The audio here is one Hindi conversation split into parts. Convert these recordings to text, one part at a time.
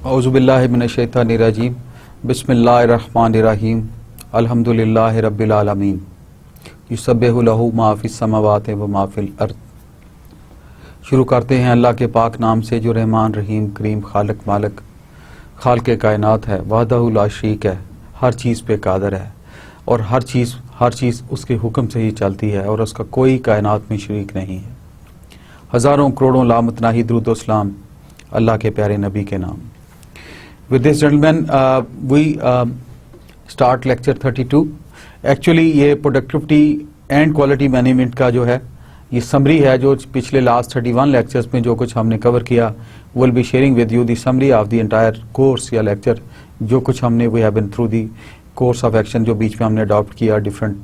औज़ुबिल्लाहि मिनश्शैतानिर्रजीम बिस्मिल्लाहिर्रहमानिर्रहीम अल्हम्दुलिल्लाहि रब्बिल आलमीन युसब्बिहु लहू मा फिस समावाति व मा फिल अर्द। शुरू करते हैं अल्लाह के पाक नाम से जो रहमान रहीम करीम खालिक मालिक खालिक कायनात है, वहदहु ला शरीक है, हर चीज़ पे कादर है और हर चीज़ उसके हुक्म से ही चलती है और उसका कोई कायनात में शरीक नहीं है। हज़ारों करोड़ों लामतनाही दुरूद व सलाम अल्लाह के प्यारे नबी के नाम। With this gentlemen, we start lecture 32. Actually ये प्रोडक्टिविटी एंड क्वालिटी मैनेजमेंट का जो है ये समरी है जो पिछले लास्ट 31 लेक्चर्स में जो कुछ हमने कवर किया। Will be sharing with you the summary of the entire course या लेक्चर जो कुछ हमने we have been through the course of action जो बीच में हमने अडॉप्ट किया। डिफरेंट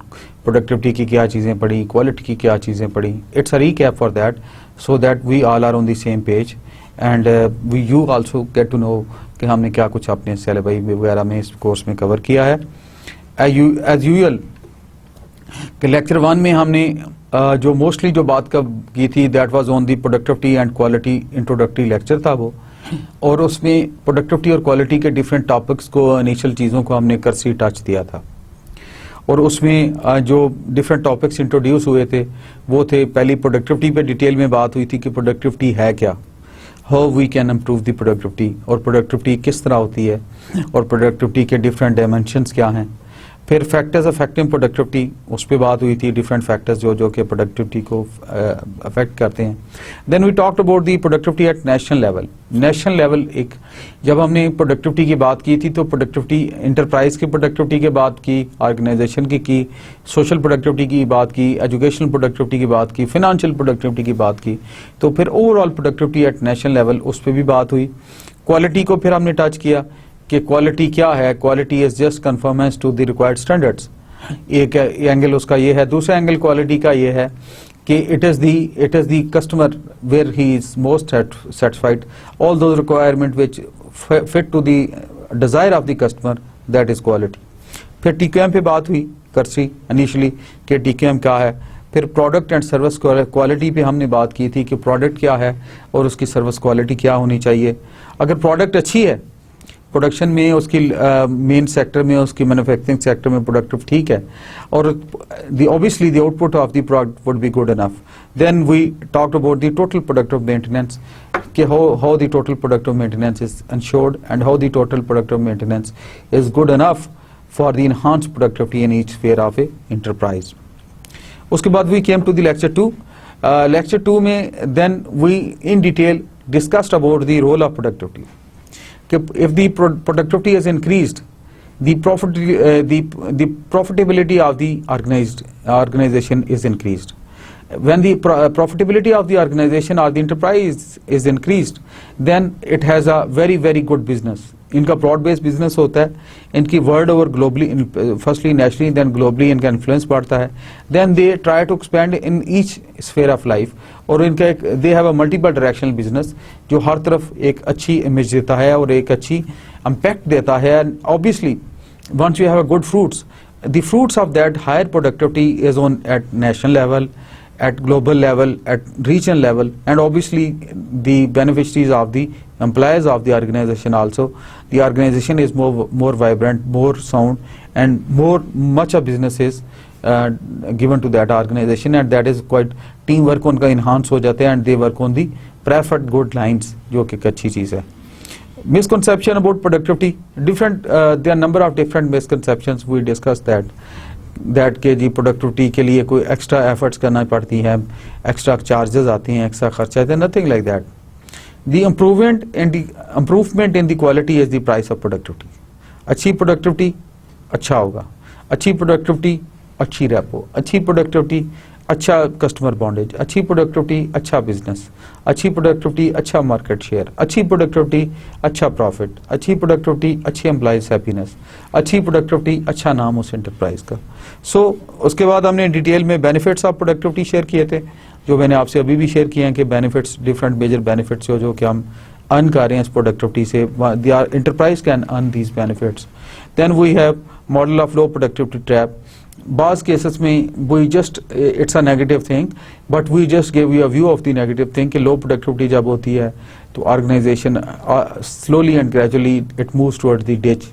प्रोडक्टिविटी की क्या चीज़ें पढ़ी, क्वालिटी की क्या चीज़ें पढ़ी। It's a recap for that so that we all are on the same page and you also get to know कि हमने क्या कुछ अपने सिलेबस वगैरह में इस कोर्स में कवर किया है। एज यूजुअल कि लेक्चर 1 में हमने जो मोस्टली जो बात की थी that was on the productivity and quality introductory lecture था वो, और उसमें प्रोडक्टिविटी और क्वालिटी के डिफरेंट टॉपिक्स को इनिशियल चीज़ों को हमने करसी टच दिया था और उसमें जो डिफरेंट टॉपिक्स इंट्रोड्यूस हुए थे वो थे, पहली प्रोडक्टिविटी पे डिटेल में बात हुई थी कि प्रोडक्टिविटी है क्या, how we can improve the productivity और प्रोडक्टिविटी किस तरह होती है और प्रोडक्टिविटी के डिफरेंट डायमेंशंस क्या हैं। फिर फैक्टर्स अफेक्टिंग प्रोडक्टिविटी उस पर बात हुई थी, डिफरेंट फैक्टर्स जो कि प्रोडक्टिविटी को अफेक्ट करते हैं। Then we talked about the productivity at national level. National level एक जब हमने प्रोडक्टिविटी की बात की थी तो प्रोडक्टिविटी इंटरप्राइज की प्रोडक्टिविटी की बात की, ऑर्गेनाइजेशन की सोशल प्रोडक्टिविटी की बात की, एजुकेशनल प्रोडक्टिविटी की बात की, फाइनेंशियल प्रोडक्टिविटी की बात की, तो फिर overall productivity at national level उस पर भी बात हुई। क्वालिटी को फिर हमने टच किया कि क्वालिटी क्या है, quality is just conformance to the required standards. एक एंगल उसका ये है। दूसरा एंगल क्वालिटी का ये है कि it is the customer where he is most satisfied, all those requirement which fit to the desire of the customer, that is quality. फिर टीक्यूएम पे बात हुई करसी इनिशियली कि टीक्यूएम क्या है। फिर प्रोडक्ट एंड सर्विस क्वालिटी पे हमने बात की थी कि प्रोडक्ट क्या है और उसकी सर्विस क्वालिटी क्या होनी चाहिए। अगर प्रोडक्ट अच्छी है, प्रोडक्शन में उसकी मेन सेक्टर में उसकी मैन्युफैक्चरिंग सेक्टर में प्रोडक्टिव ठीक है और obviously the output of the product would be good enough, then we talked about the total productive maintenance कि how the total productive maintenance is ensured and how the total productive maintenance is good enough for the enhance productivity in each sphere of a enterprise. उसके बाद we came to the lecture 2। Lecture 2 में then we in detail discussed about the role of productivity. If the productivity is increased, the profitability of the organization is increased. When the profitability of the organization or the enterprise is increased, then it has a very very good business. इनका ब्रॉड बेस्ड बिजनेस होता है, इनकी world over globally, firstly nationally then globally इनका इन्फ्लुएंस बढ़ता है। Then they try to expand in each sphere of life और इनका एक they have a multiple directional business जो हर तरफ एक अच्छी इमेज देता है और एक अच्छी इम्पैक्ट देता है। Obviously once you have a good fruits, the fruits of that higher productivity is on at national level, at global level, at regional level, and obviously the beneficiaries of the employees of the organization also. The organization is more vibrant, more sound, and much of business is given to that organization, and that is quite teamwork उनका enhance हो जाते हैं and they work on the preferred good lines जो कि अच्छी चीज़ है। Misconception about productivity, different there are number of different misconceptions, we discussed that के जी प्रोडक्टिविटी के लिए कोई एक्स्ट्रा एफर्ट्स करना पड़ती है, एक्स्ट्रा चार्जेस आती हैं, एक्स्ट्रा खर्चा आते हैं, nothing like that. The improvement in the quality is the price of productivity. अच्छी प्रोडक्टिविटी अच्छा होगा, अच्छी प्रोडक्टिविटी अच्छी रेपो, अच्छी प्रोडक्टिविटी अच्छा कस्टमर बॉन्डेज, अच्छी प्रोडक्टिविटी अच्छा बिजनेस, अच्छी प्रोडक्टिविटी अच्छा मार्केट शेयर, अच्छी प्रोडक्टिविटी अच्छा प्रॉफिट, अच्छी प्रोडक्टिविटी अच्छी एम्प्लॉइज हैप्पीनेस, अच्छी प्रोडक्टिविटी अच्छा नाम उस एंटरप्राइज का। उसके बाद हमने डिटेल में बेनिफिट्स ऑफ प्रोडक्टिविटी शेयर किए थे जो मैंने आपसे अभी भी शेयर किए हैं कि बेनिफिट्स, डिफरेंट मेजर बेनिफिट्स जो कि हम अर्न कर रहे हैं इस प्रोडक्टिविटी से, enterprise can earn these benefits. Then we have model of low productivity trap. बाज़ केसेस में we just it's a negative thing, but we just give you a view of the negative thing कि लो प्रोडक्टिविटी जब होती है तो organisation slowly and gradually it moves towards the ditch,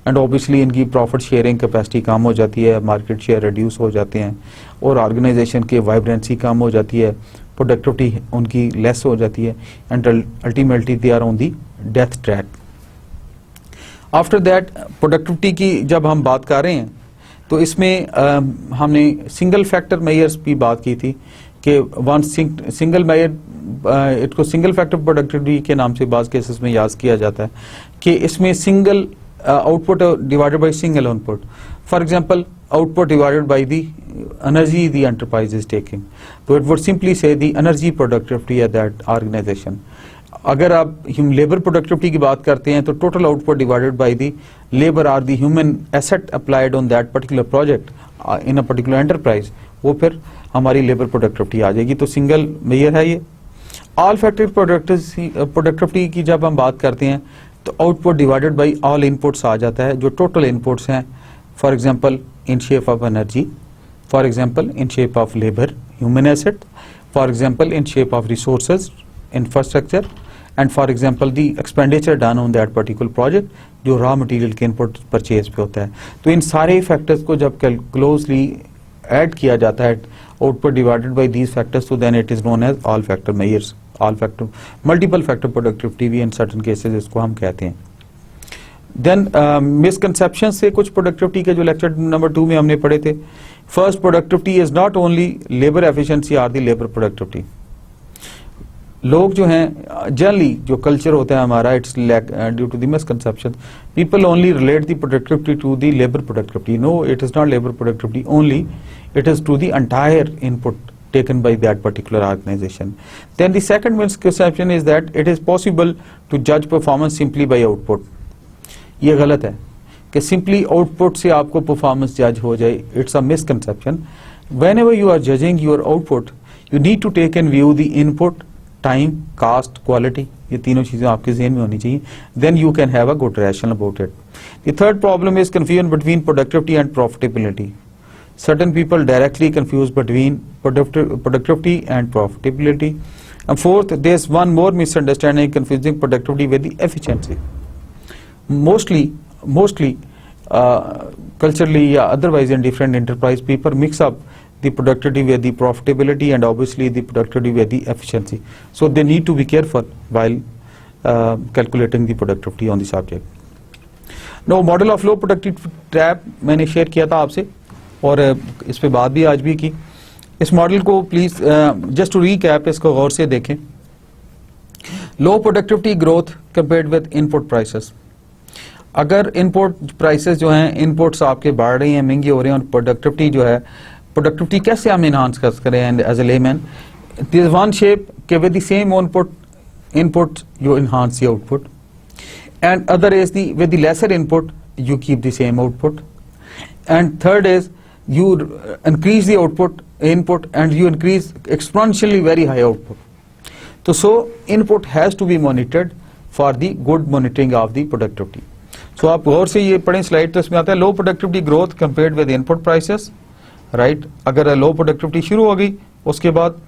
and obviously इनकी प्रॉफिट शेयरिंग कैपेसिटी कम हो जाती है, मार्केट शेयर रिड्यूस हो जाते हैं और ऑर्गेनाइजेशन की वाइब्रेंसी कम हो जाती है, प्रोडक्टिविटी उनकी लेस हो जाती है, and ultimately they are on the death track. After that productivity की जब हम बात कर रहे हैं तो इसमें हमने सिंगल फैक्टर मेजर्स भी बात की थी कि वन सिंगल मेजर इसको सिंगल फैक्टर प्रोडक्टिविटी के नाम से बाज़ केसेस में याद किया जाता है कि इसमें single output divided by single input, for example output divided by the energy the enterprise is taking, तो it would simply say the energy productivity at that organisation. अगर आप लेबर प्रोडक्टिविटी की बात करते हैं तो total output divided by the labour or the human asset applied on that particular project in a particular enterprise, वो फिर हमारी लेबर प्रोडक्टिविटी आ जाएगी। तो सिंगल मेजर है ये। ऑल फैक्टर प्रोडक्टिविटी की जब हम बात करते हैं तो output divided by all inputs आ जाता है, जो टोटल इनपुट्स हैं, for example in shape of energy, for example in shape of labour human asset, for example in shape of resources infrastructure, and for example the expenditure done on that particular project जो रॉ मटेरियल के इनपुट परचेज पे होता है। तो इन सारे फैक्टर्स को जब क्लोजली ऐड किया जाता है output divided by these factors, तो then it is known as all factor measures, all factor multiple factor productivity भी इन सर्टेन केसेस इसको हम कहते हैं। देन मिसकंसेप्शन से कुछ प्रोडक्टिविटी के जो लेक्चर नंबर 2 में हमने पढ़े थे, first productivity is not only labour efficiency or the labour productivity. लोग जो हैं जनरली जो कल्चर होता है हमारा, it's due to the misconception, people only relate the productivity to the labour productivity. No, it is not labour productivity only, it is to the entire input taken by that particular organization. Then the second misconception is that it is possible to judge performance simply by output. ये गलत है कि simply output से आपको performance judge हो जाए. It's a misconception. Whenever you are judging your output, you need to take in view the input, time, cost, quality. ये तीनों चीजें आपके ज़हन में होनी चाहिए. Then you can have a good rationale about it. The third problem is confusion between productivity and profitability. Certain people directly confuse between productivity and profitability. And fourth, there's one more misunderstanding confusing productivity with the efficiency. Mostly, culturally or otherwise in different enterprise, people mix up the productivity with the profitability and obviously the productivity with the efficiency. So they need to be careful while calculating the productivity on the subject. Now, model of low productivity trap मैंने शेयर किया था आपसे और इस पे बात भी आज भी की। इस मॉडल को प्लीज जस्ट टू रीकैप इसको गौर से देखें। लो productivity growth compared with input prices. अगर इनपुट प्राइसेस जो हैं, इनपुट्स आपके बढ़ रही हैं, महंगे हो रहे हैं, और प्रोडक्टिविटी जो है, प्रोडक्टिविटी कैसे हम इनहांस कर करें as a layman, this one shape के with the same input you enhance the output, and other is the with the lesser input you keep the same output, and third is you increase the input and you increase exponentially very high output. So input has to be monitored for the good monitoring of the productivity. So आप गौर से ये पढ़ें स्लाइड, तो इसमें आता है low productivity growth compared with input prices, right. अगर लो प्रोडक्टिविटी शुरू हो गई, उसके बाद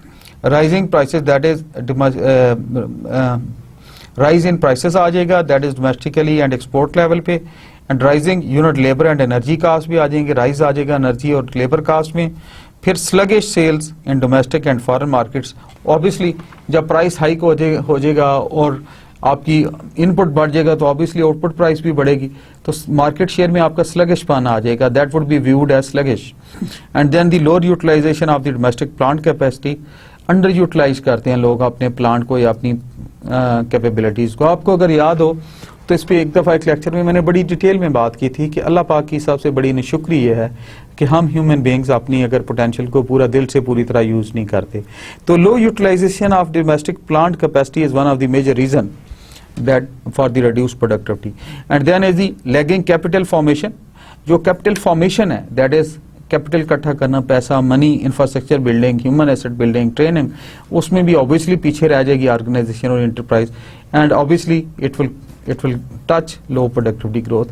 rising prices, that is rise in prices आ जाएगा, that is domestically and export level पे, and rising unit labour and energy cost भी आ जाएंगे, राइज आ जाएगा एनर्जी और लेबर कास्ट में। फिर sluggish sales in domestic and foreign markets. Obviously जब प्राइस हाइक हो जाएगा और आपकी इनपुट बढ़ जाएगा तो ऑब्वियसली आउटपुट प्राइस भी बढ़ेगी, तो मार्केट शेयर में आपका स्लगिश पाना आ जाएगा, that would be viewed as sluggish. And then the lower utilisation of the domestic plant capacity, underutilise करते हैं लोग अपने प्लांट को या अपनी कैपेबिलिटीज को। आपको अगर याद हो तो इस पे एक दफ़ा एक लेक्चर में मैंने बड़ी डिटेल में बात की थी कि अल्लाह पाक की सबसे बड़ी निशुक्री ये है कि हम ह्यूमन बीइंग्स अपनी अगर पोटेंशियल को पूरा दिल से पूरी तरह यूज नहीं करते। तो low utilisation of domestic plant capacity is one of the major reason that for the reduced productivity. And then is the lagging capital formation. जो कैपिटल फॉर्मेशन है, दैट इज कैपिटल इकट्ठा करना, पैसा, money, infrastructure building, human asset building, training, उसमें भी ऑब्वियसली पीछे रह जाएगी ऑर्गेनाइजेशन और enterprise, and obviously it will touch low productivity growth.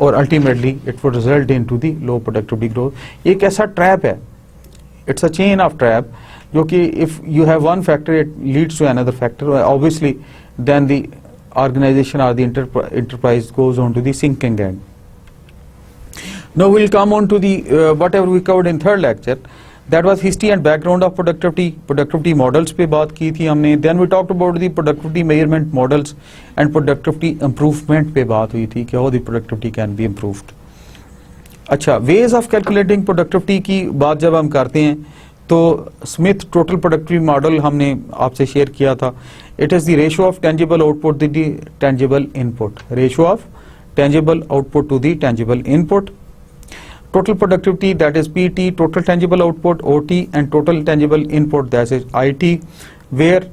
और ultimately it would result in to the low productivity growth. एक ऐसा ट्रैप है, it's a chain of trap, जो कि if you have one factor it leads to another factor, obviously then the organization or the enterprise goes on to the sinking end. Now we'll come on to the whatever we covered in third lecture, that was history and background of productivity models पे बात की थी हमने. Then we talked about the productivity measurement models and productivity improvement पे बात हुई थी कि how the productivity can be improved. अच्छा, ways of calculating productivity की बात जब हम करते हैं तो स्मिथ टोटल प्रोडक्टिविटी मॉडल हमने आपसे शेयर किया था. It is the ratio of tangible output to the tangible input, ratio of tangible output to the tangible input. Total productivity that is PT, total tangible output OT, and total tangible input that is IT, where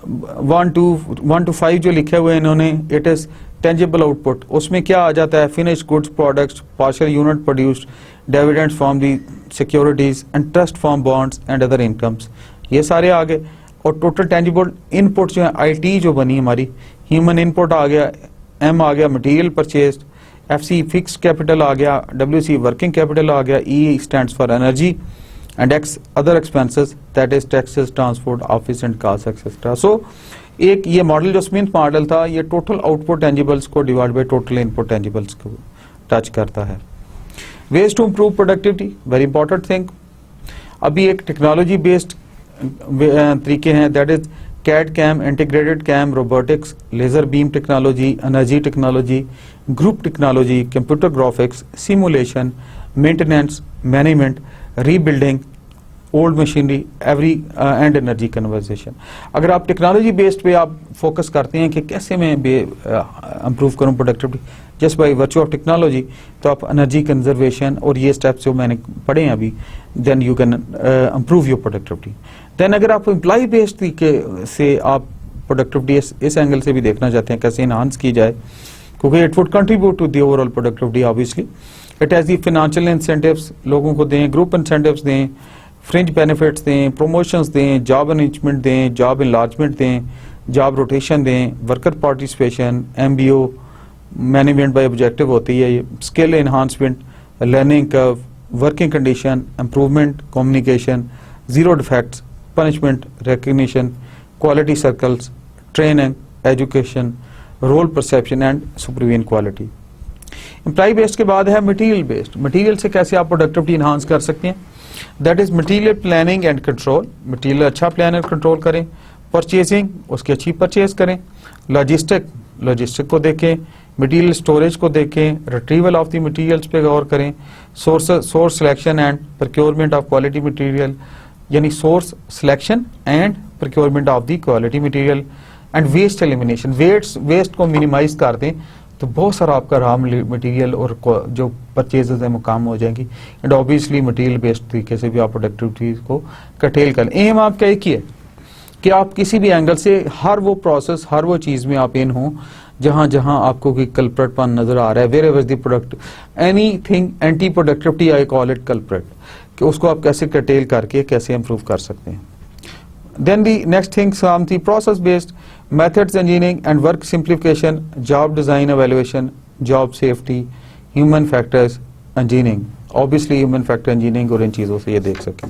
1 to 5 जो लिखे हुए हैं इन्होंने, इट इज टेंजिबल आउटपुट. उसमें क्या आ जाता है? Finish goods products, partial unit produced, dividends from the securities and trust form bonds and other incomes, ये सारे आ गए. और टोटल टेंजिबल इनपुट जो है आईटी जो बनी हमारी, ह्यूमन इनपुट आ गया, एम आ गया material purchased, FC fixed capital आ गया, डब्ल्यूसी वर्किंग कैपिटल आ गया, E stands for energy, and X other expenses that is taxes, transport, office and costs etc. So एक ये मॉडल जो स्मिथ मॉडल था, ये टोटल आउटपुट टेंजिबल्स को divide by total input tangibles को टच करता है. Ways to improve productivity, very important thing. अभी एक टेक्नोलॉजी बेस्ड तरीके हैं, that is CAD CAM, integrated CAM, robotics, laser beam technology, energy technology, group technology, computer graphics, simulation, maintenance, management, rebuilding old machinery, every and energy conversion. अगर आप टेक्नोलॉजी बेस्ड पे आप फोकस करते हैं कि कैसे मैं इम्प्रूव करूं productivity just by virtue of technology, तो आप एनर्जी कंजर्वेशन और ये स्टेप्स जो मैंने पढ़े हैं अभी, then you can improve your productivity. Then अगर आप एम्प्लॉय बेस्ड तरीके से आप प्रोडक्टिविटी इस एंगल से भी देखना चाहते हैं कैसे इनहांस की जाए, क्योंकि it would contribute to the overall productivity. Obviously it has the financial incentives, लोगों को दें, ग्रुप इंसेंटिव्स दें, फ्रिंज बेनिफिट्स दें, प्रमोशंस दें, जॉब अरेंजमेंट दें, जॉब इनलार्जमेंट दें, जॉब रोटेशन दें, worker participation, MBO, management by objective होती है, skill enhancement, learning curve, working condition, improvement, communication, zero defects, punishment, recognition, quality circles, training, education, role perception and supervision quality. Employ based के बाद है मटेरियल बेस्ड. मटेरियल से कैसे आप प्रोडक्टिविटी इनहांस कर सकते हैं, that is material planning and control. Material अच्छा प्लान और कंट्रोल करें. परचेजिंग, उसकी अच्छी परचेज करें. लॉजिस्टिक को देखें, मटेरियल स्टोरेज को देखें, रिट्रीवल ऑफ द मटेरियल्स पे गौर करें. Source selection and procurement of quality material, यानी source selection and procurement of the quality material. And waste elimination, waste को मिनिमाइज कर दें तो बहुत सारा आपका रॉ मटेरियल और जो परचेजेज है वो कम हो जाएंगी. एंड ऑब्वियसली मटेरियल बेस्ड तरीके से भी आप प्रोडक्टिविटी को कटेल करें. एम आपका एक ही है कि आप किसी भी एंगल से हर वो प्रोसेस, हर वो चीज में आप इन हो जहां जहां आपको कोई कल्प्रेटपन नजर आ रहा है. Wherever the product anything anti productivity, I call it culprit, कि उसको आप कैसे कटेल करके कैसे इंप्रूव कर सकते हैं. Then the next things are the process based methods engineering and work simplification, job design evaluation, job safety, human factors engineering. Obviously human factor engineering और इन चीजों से ये देख सकें.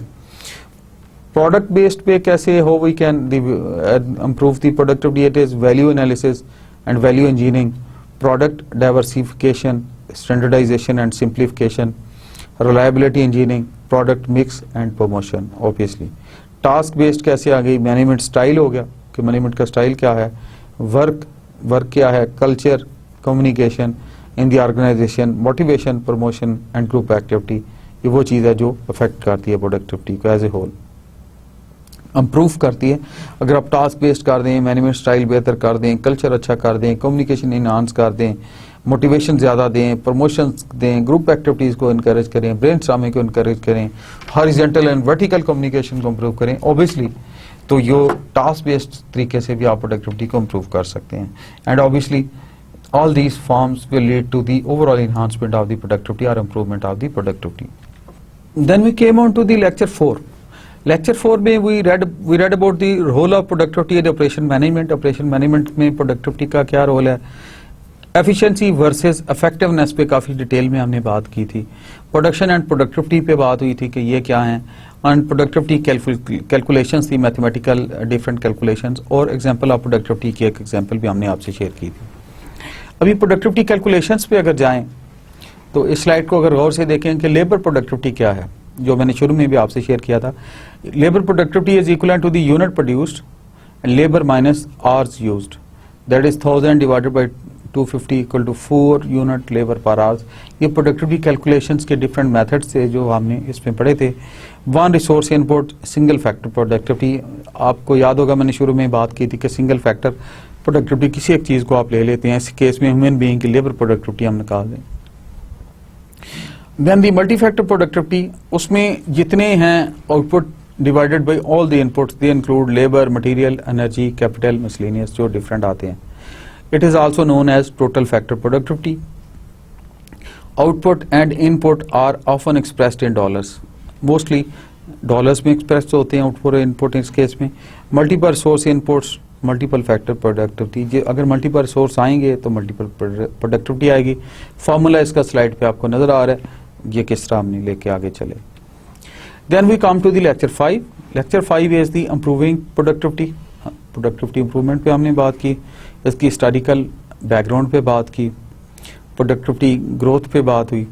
Product based पे कैसे हो we can improve the productivity, it is value analysis and value engineering, product diversification, standardization and simplification, reliability engineering, product mix and promotion. Obviously task based कैसे आ गई, मैनेजमेंट स्टाइल हो गया कि मैनेजमेंट का स्टाइल क्या है, वर्क क्या है, culture, communication in the organisation, motivation, promotion and group activity. ये वो चीज़ है जो अफेक्ट करती है प्रोडक्टिविटी को एज ए होल, इम्प्रूव करती है. अगर आप टास्क बेस्ड कर दें, मैनेजमेंट स्टाइल बेहतर कर दें, कल्चर अच्छा कर दें, कम्युनिकेशन इनहांस कर दें, मोटिवेशन ज़्यादा दें, प्रमोशन दें, ग्रुप एक्टिविटीज़ को इनकरेज करें, ब्रेनस्टॉर्मिंग को इनकरेज करें, हॉरिजॉन्टल एंड वर्टिकल कम्युनिकेशन को इम्प्रूव करें, ऑब्वियसली तो यो टास्क बेस्ड तरीके से भी आप प्रोडक्टिविटी को इम्प्रूव कर सकते हैं. And obviously all these forms will lead to the overall enhancement of the productivity or improvement of the productivity. Then we came on to the lecture 4. Lecture 4 में we read about the role of productivity and operation management. Operation management में productivity का क्या रोल है, एफिशिएंसी वर्सेस इफेक्टिवनेस पे काफ़ी डिटेल में हमने बात की थी। प्रोडक्शन एंड प्रोडक्टिविटी पे बात हुई थी कि ये क्या हैं, एंड प्रोडक्टिविटी कैलकुलेशंस थी, मैथमेटिकल डिफरेंट कैलकुलेशंस, और एग्जांपल ऑफ प्रोडक्टिविटी की एक एग्जांपल भी हमने आपसे शेयर की थी। अभी प्रोडक्टिविटी कैलकुलेशंस पे अगर जाएं तो इस स्लाइड को अगर गौर से देखें कि लेबर प्रोडक्टिविटी क्या है, जो मैंने शुरू में भी आपसे शेयर किया था। Labour productivity is equal to the unit produced and labour minus hours used, that is 1000 divided by 250 equal to 4 unit labour per hours. ये प्रोडक्टिविटी कैलकुलेशंस के डिफरेंट मेथड्स थे जो हमने इसमें पढ़े थे। One resource input single factor productivity, आपको याद होगा मैंने शुरू में बात की थी कि सिंगल फैक्टर प्रोडक्टिविटी किसी एक चीज़ को आप ले लेते हैं, इस केस में ह्यूमन बीइंग की लेबर प्रोडक्टिविटी हम निकाल दें। Then the multi factor productivity, उसमें जितने हैं output divided by all the inputs, they include labour, material, energy, capital, miscellaneous, जो डिफरेंट आते हैं। It is also known as total factor productivity. Output and input are often expressed in dollars, mostly dollars में एक्सप्रेस होते हैं आउटपुट और इनपुट इस केस में। Multiple source inputs multiple factor productivity, अगर मल्टीपल सोर्स आएंगे तो मल्टीपल प्रोडक्टिविटी आएगी। फॉर्मूला इसका स्लाइड पे आपको नजर आ रहा है, ये किस तरह हमने लेके आगे चले। Then we come to the lecture 5। Lecture 5 is the improving productivity. Productivity improvement पे हमने बात की, इसकी हिस्टोरिकल बैकग्राउंड पे बात की, प्रोडक्टिविटी ग्रोथ पे बात हुई,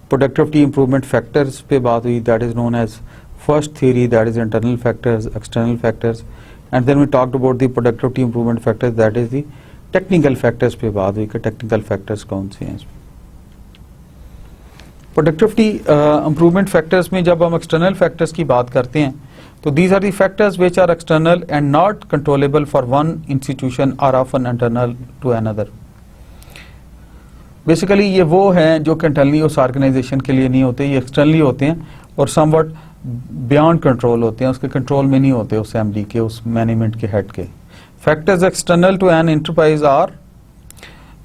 प्रोडक्टिविटी इंप्रूवमेंट फैक्टर्स पे बात हुई, that is known as first theory, that is internal factors, external factors, and then we talked about the productivity improvement factors, that is the technical factors पे बात हुई कि टेक्निकल फैक्टर्स कौन से हैं। प्रोडक्टिविटी इंप्रूवमेंट फैक्टर्स में जब हम एक्सटर्नल फैक्टर्स की बात करते हैं तो these are the factors which are external and not controllable for one institution or often internal to another. Basically ये वो हैं जो इंटरनली उस ऑर्गेनाइजेशन के लिए नहीं होते, ये एक्सटर्नली होते हैं और समवट बियॉन्ड कंट्रोल होते हैं, उसके कंट्रोल में नहीं होते उस एमडी के, उस मैनेजमेंट के हेड के। Factors external to an enterprise are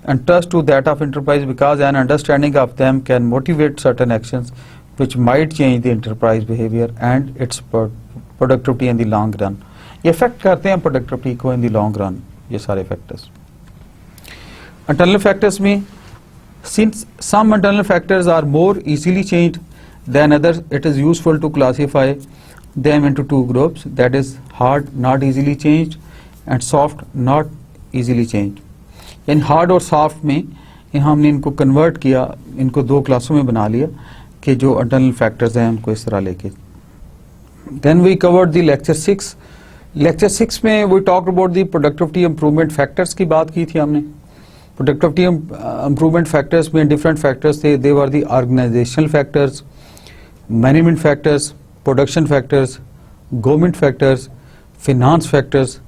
and trust to that of enterprise because an understanding of them can motivate certain actions which might change the enterprise behavior and its productivity in the long run. ये affect करते हैं productivity को in the long run, ये सारे factors. Internal factors में since some internal factors are more easily changed than others, it is useful to classify them into two groups, that is hard not easily changed and soft not easily changed. In hard और सॉफ्ट में हमने इनको कन्वर्ट किया, इनको दो क्लासों में बना लिया कि जो इंटरनल फैक्टर्स हैं उनको इस तरह लेके। Then we covered the lecture 6। Lecture 6 में we talked about the productivity improvement factors की बात की थी हमने। प्रोडक्टिविटी इंप्रूवमेंट फैक्टर्स में डिफरेंट फैक्टर्स थे, they were the organisational factors, management factors, production factors, government factors, finance factors,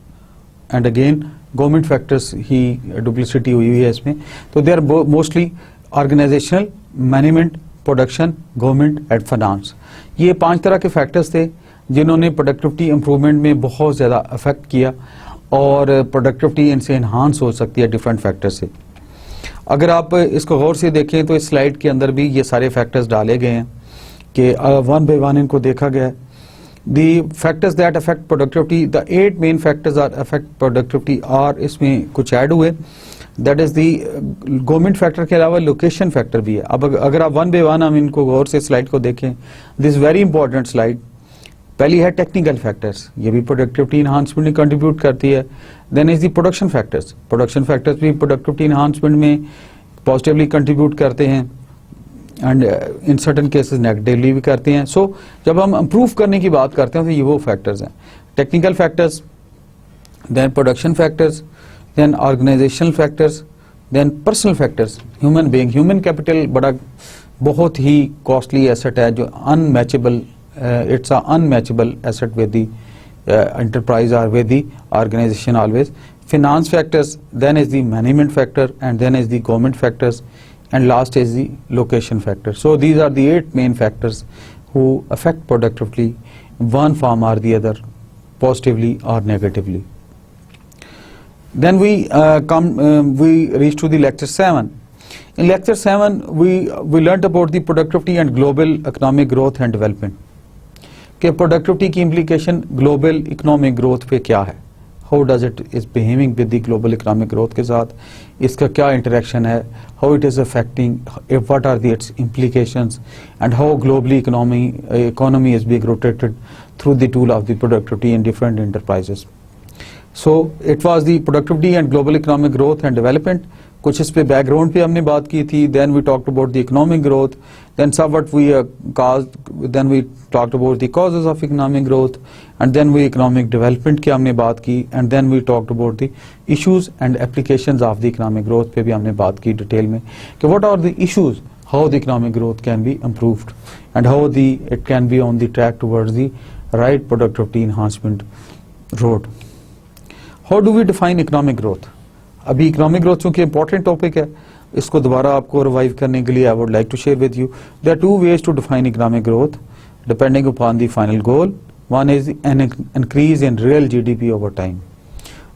and again government factors ही डुप्लिसिटी हुई है इसमें। तो they are mostly organisational, management, production, government and finance. ये 5 तरह के फैक्टर्स थे जिन्होंने प्रोडक्टिविटी इंप्रूवमेंट में बहुत ज़्यादा अफेक्ट किया और प्रोडक्टिविटी इनसे इन्हांस हो सकती है डिफरेंट फैक्टर से। अगर आप इसको गौर से देखें तो इस स्लाइड के अंदर भी ये सारे फैक्टर्स डाले गए हैं कि वन बाय वन इनको देखा गया है। The factors that affect productivity, the 8 main factors that affect productivity are, इसमें कुछ ऐड हुए, that is the government factor के अलावा लोकेशन फैक्टर भी है। अब अगर आप वन बाय वन हम इनको गौर से स्लाइड को देखें, दिस वेरी इंपॉर्टेंट स्लाइड। पहली है टेक्निकल फैक्टर्स, ये भी प्रोडक्टिविटी इन्हांसमेंट में कंट्रीब्यूट करती है। Then is the production factors, production factors भी प्रोडक्टिविटी इन्हांसमेंट में पॉजिटिवली कंट्रीब्यूट करते हैं and in certain cases negatively भी करते हैं। सो जब हम इम्प्रूव करने की बात करते हैं तो ये वो फैक्टर्स हैं, technical factors, then production factors, then organisational factors, then personal factors, human being, human capital बड़ा बहुत ही कॉस्टली एसेट है जो unmatchable, it's a unmatchable asset with the enterprise और with the organisation always. Finance factors, then is the management factor and then is the government factors, and last is the location factor. So these are the 8 main factors who affect productivity in one form or the other, positively or negatively. Then we reach to the lecture 7. In lecture 7 we learnt about the productivity and global economic growth and development. कि productivity की implication global economic growth पे क्या है, how does it is behaving with the global economic growth के साथ, इसका क्या इंटरेक्शन है, how it is affecting, what are the it's implications, and how globally economy is being rotated through the tool of the productivity in different enterprises. So it was the productivity and global economic growth and development. कुछ इस पे बैकग्राउंड पे हमने बात की थी. Then we talked about the economic growth. Then somewhat we then we talked about the causes of economic growth, and then we economic development की हमने बात की, and then we talked about the issues and applications of the economic growth पे भी हमने बात की डिटेल में कि what are the issues, how the economic growth can be improved, and how it can be on the track towards the right productivity enhancement road. How do we define economic growth? अभी इकोनॉमिक ग्रोथ चूंकि इंपॉर्टेंट टॉपिक है, इसको दोबारा आपको रिवाइव करने के लिए I would like to share with you there are two ways to define economic growth depending upon the final goal. One is an increase in real GDP over time.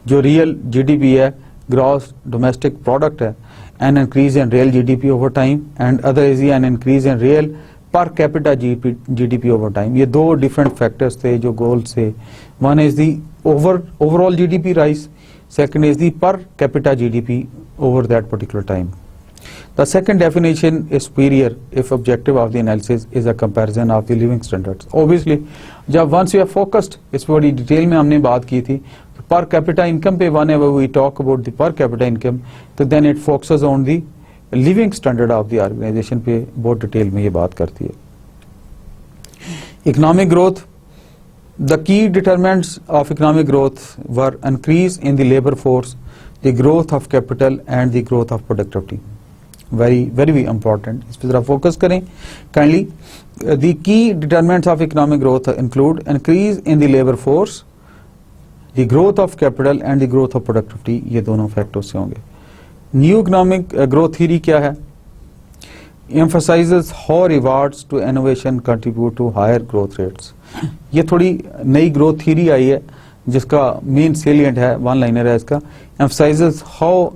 जो रियल जीडीपी है, ग्रॉस डोमेस्टिक प्रोडक्ट है, an increase in real GDP over time, and other is an increase in real per capita GDP over time. ये दो डिफरेंट फैक्टर्स थे जो गोल्स थे. One is the overall GDP rise, second is the per capita GDP over that particular time. The second definition is superior if objective of the analysis is a comparison of the living standards. Obviously, जब once you are focused, इस पर बड़ी डिटेल में हमने बात की थी, per capita income पे whenever we talk about the per capita income, तो then it focuses on the living standard of the organization पे बहुत डिटेल में ये बात करती है. Economic growth. The key determinants of economic growth were increase in the labor force, the growth of capital, and the growth of productivity. Very important. इस पर जरा focus करें kindly. The key determinants of economic growth include increase in the labor force, the growth of capital, and the growth of productivity. ये दोनों factors से होंगे. New economic growth theory क्या है? Emphasizes how rewards to innovation contribute to higher growth rates. ये थोड़ी नई ग्रोथ थ्योरी आई है जिसका मेन सेलिएंट है, वन लाइनर है इसका. emphasizes how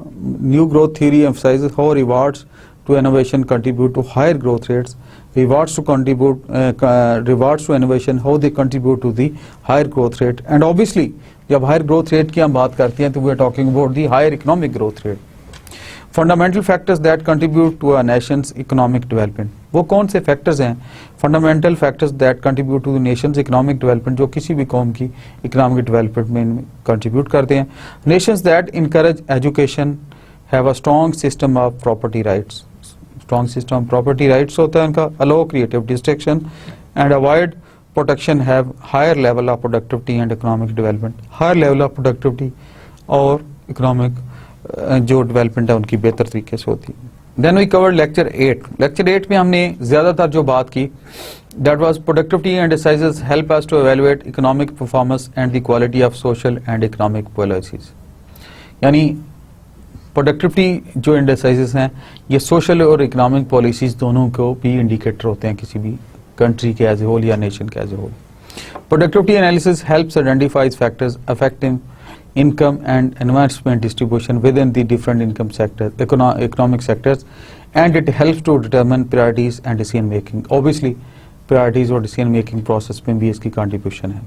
new growth theory emphasizes how rewards to innovation contribute to higher growth rates. Rewards to innovation, how they contribute to the higher growth rate. And obviously जब higher growth rate की हम बात करते हैं तो we are talking about the higher economic growth rate. Fundamental factors that contribute to a nation's economic development. वो कौन से factors हैं? Fundamental factors that contribute to the nation's economic development, जो किसी भी कौम की economic development में contribute करते हैं. Nations that encourage education have a strong system of property rights. Strong system of property rights होता है उनका, allow creative destruction and avoid protection, have higher level of productivity and economic development. Higher level of productivity और economic जो डेवलपमेंट है उनकी बेहतर तरीके से होती है. Then we covered lecture 8. Lecture 8 में हमने ज्यादातर जो बात की that was productivity and indices help us to evaluate economic performance and the quality of social and economic policies. यानी प्रोडक्टिविटी जो इंडाइसेस हैं ये सोशल और इकोनॉमिक पॉलिसीज दोनों को भी इंडिकेटर होते हैं किसी भी कंट्री के एज ए होल या नेशन के as a whole. Productivity analysis helps identifies factors affecting income and investment distribution within the different income sectors, economic sectors, and it helps to determine priorities and decision making. Obviously, priorities or decision making process में भी इसकी contribution है.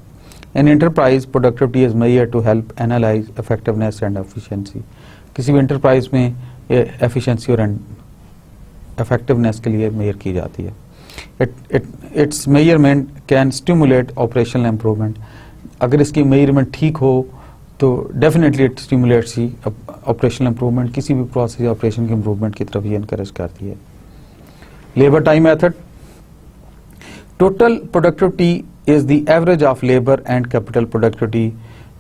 An enterprise productivity is measured to help analyze effectiveness and efficiency. किसी भी enterprise में ये efficiency और effectiveness के लिए measure की जाती है. Its measurement can stimulate operational improvement. अगर इसकी measurement ठीक हो तो definitely it stimulates he operational improvement, किसी भी प्रोसेस या ऑपरेशन के इंप्रूवमेंट की तरफ ये इनकरेज करती है. Labour time method. Total productivity is the average of labour and capital productivity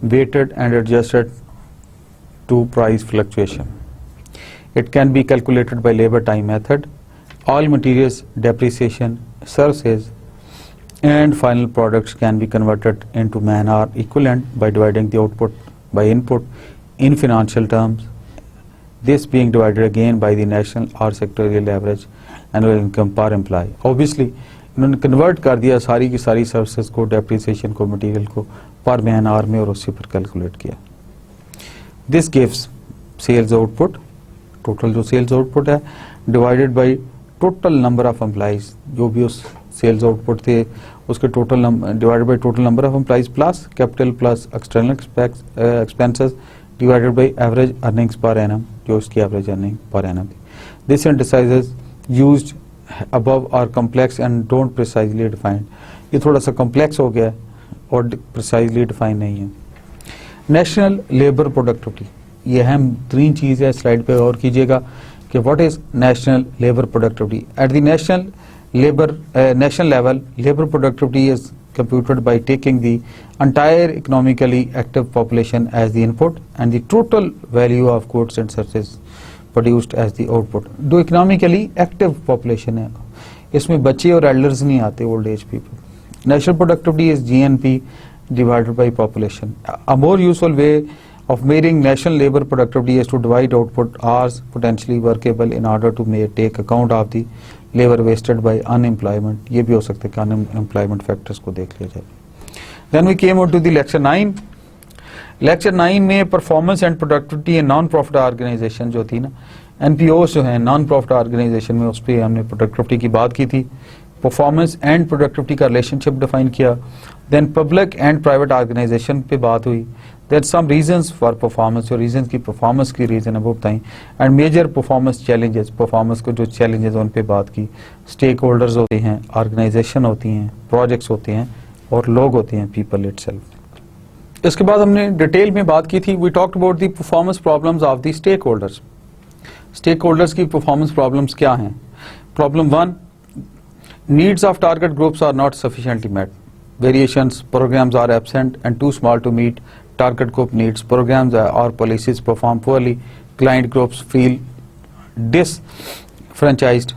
weighted and adjusted to price fluctuation. It can be calculated by labour time method. All materials, depreciation, services and final products can be converted into man-hour equivalent by dividing the output by input in financial terms, this being divided again by the national or sectorial average annual income per employee. Obviously इन्होंने कन्वर्ट कर दिया सारी की सारी सर्विसेज को, डेप्रिसिएशन को, मटेरियल को पर मैन आवर में और उसी पर कैलकुलेट किया. This gives sales output, total जो सेल्स आउटपुट है divided by total number of employees, जो भी उस सेल्स आउटपुट थे उसके total divided by total number of employees plus capital plus external expenses divided by average earnings per annum, जो उसकी एवरेज अर्निंग पर एनम थी. This indices used above are complex and don't precisely defined. ये थोड़ा सा complex हो गया और precisely defined नहीं है. National labor productivity, ये अहम 3 चीज़ है. स्लाइड पे और कीजिएगा कि what is national labor productivity. At the national level, labor productivity is computed by taking the entire economically active population as the input and the total value of goods and services produced as the output. जो इकोनॉमिकली एक्टिव पॉपुलेशन है, इसमें बच्चे और एल्डर्स नहीं आते, old age people. National productivity is GNP divided by population. A more useful way of measuring national labour productivity is to divide output hours potentially workable in order to take account of the labour wasted by unemployment. ये भी हो सकता है कि अनएम्प्लॉयमेंट फैक्टर्स को देख लिया जाए. Then we came on to the lecture 9. Lecture 9 में performance and productivity in non profit organisation जो थी ना, एनपीओ जो है नॉन प्रॉफिट ऑर्गेनाइजेशन में, उस पर हमने प्रोडक्टिविटी की बात की थी. परफॉर्मेंस एंड प्रोडक्टिविटी का रिलेशनशिप डिफाइन किया. Then public and private organisation पे बात हुई. There some reasons for performance, और रीजंस की परफॉर्मेंस की रीजन है वो बताई. And major performance challenges, performance को जो चैलेंजेस उन पे बात की. स्टेक होल्डर्स होते हैं, ऑर्गेनाइजेशन होती हैं, प्रोजेक्ट्स होते हैं और लोग होते हैं, पीपल इटसेल्फ. इसके बाद हमने डिटेल में बात की थी. We talked about the performance problems of the stakeholders. Stakeholders की परफॉर्मेंस प्रॉब्लम्स क्या हैं? Problem 1, needs of target groups are not sufficiently met. Variations, programmes are absent and too small to meet target group needs. Programmes और policies perform poorly. Client groups feel disfranchised,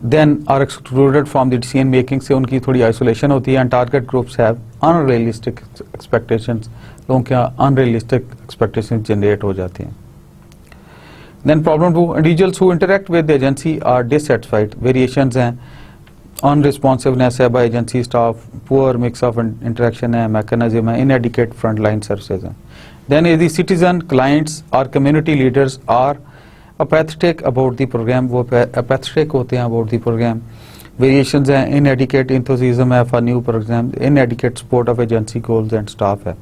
then are excluded from the decision making. से उनकी थोड़ी आइसोलेशन होती है. And target groups have unrealistic expectations. लोगों के अनरियलिस्टिक एक्सपेक्टेशंस जनरेट हो जाती हैं. Then problem 2, individuals who interact with the agency are dissatisfied. Variations हैं, unresponsiveness है by agency staff, poor mix of interaction है, mechanism है, inadequate frontline services हैं. Then the citizen, clients or community leaders are apathetic about the program. वो apathetic होते हैं about the program. Variations हैं, inadequate enthusiasm है for new program, inadequate support of agency goals and staff है.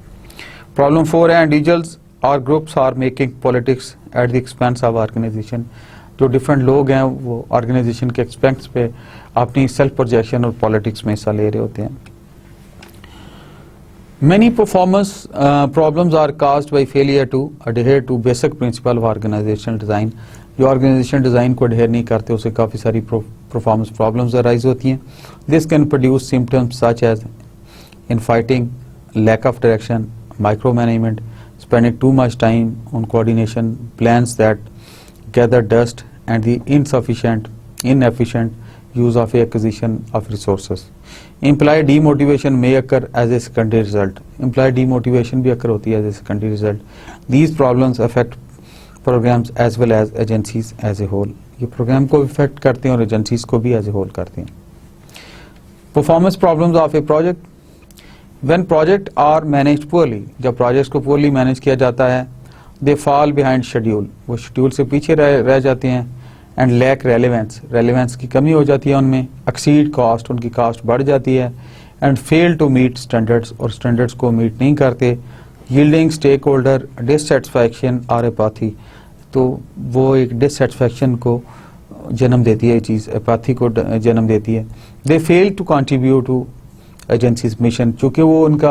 Problem 4 है, individuals और groups are making politics at the expense of organisation. जो डिफरेंट लोग हैं वो ऑर्गेनाइजेशन के एक्सपेंस पे अपनी सेल्फ प्रोजेक्शन और पॉलिटिक्स में हिस्सा ले रहे होते हैं. Many performance problems are caused by failure to adhere to basic principle of organisational design. जो ऑर्गेनाइजेशन डिजाइन को अडहेयर नहीं करते उसे काफ़ी सारी परफॉर्मेंस प्रॉब्लम्स अराइज होती हैं. This can produce symptoms such as infighting, lack of direction, micro management, spending too much time on coordination, plans that gather dust, and the inefficient use of acquisition of resources. Employee demotivation may occur as a secondary result. Employee demotivation भी occur होती है as a secondary result. These problems affect programs as well as agencies as a whole. ये program को affect करते हैं और agencies को भी as a whole करते हैं. Performance problems of a project. When project are managed poorly, जब projects को poorly manage किया जाता है, they fall behind schedule, वो schedule से पीछे रह जाते हैं. and lack relevance, relevance की कमी हो जाती है उनमें. exceed cost, उनकी cost बढ़ जाती है. and fail to meet standards, और standards को meet नहीं करते. yielding stakeholder dissatisfaction or apathy, तो वो एक dissatisfaction को जन्म देती है, चीज़ apathy को जन्म देती है. they fail to contribute to agencies mission, चूँकि वो उनका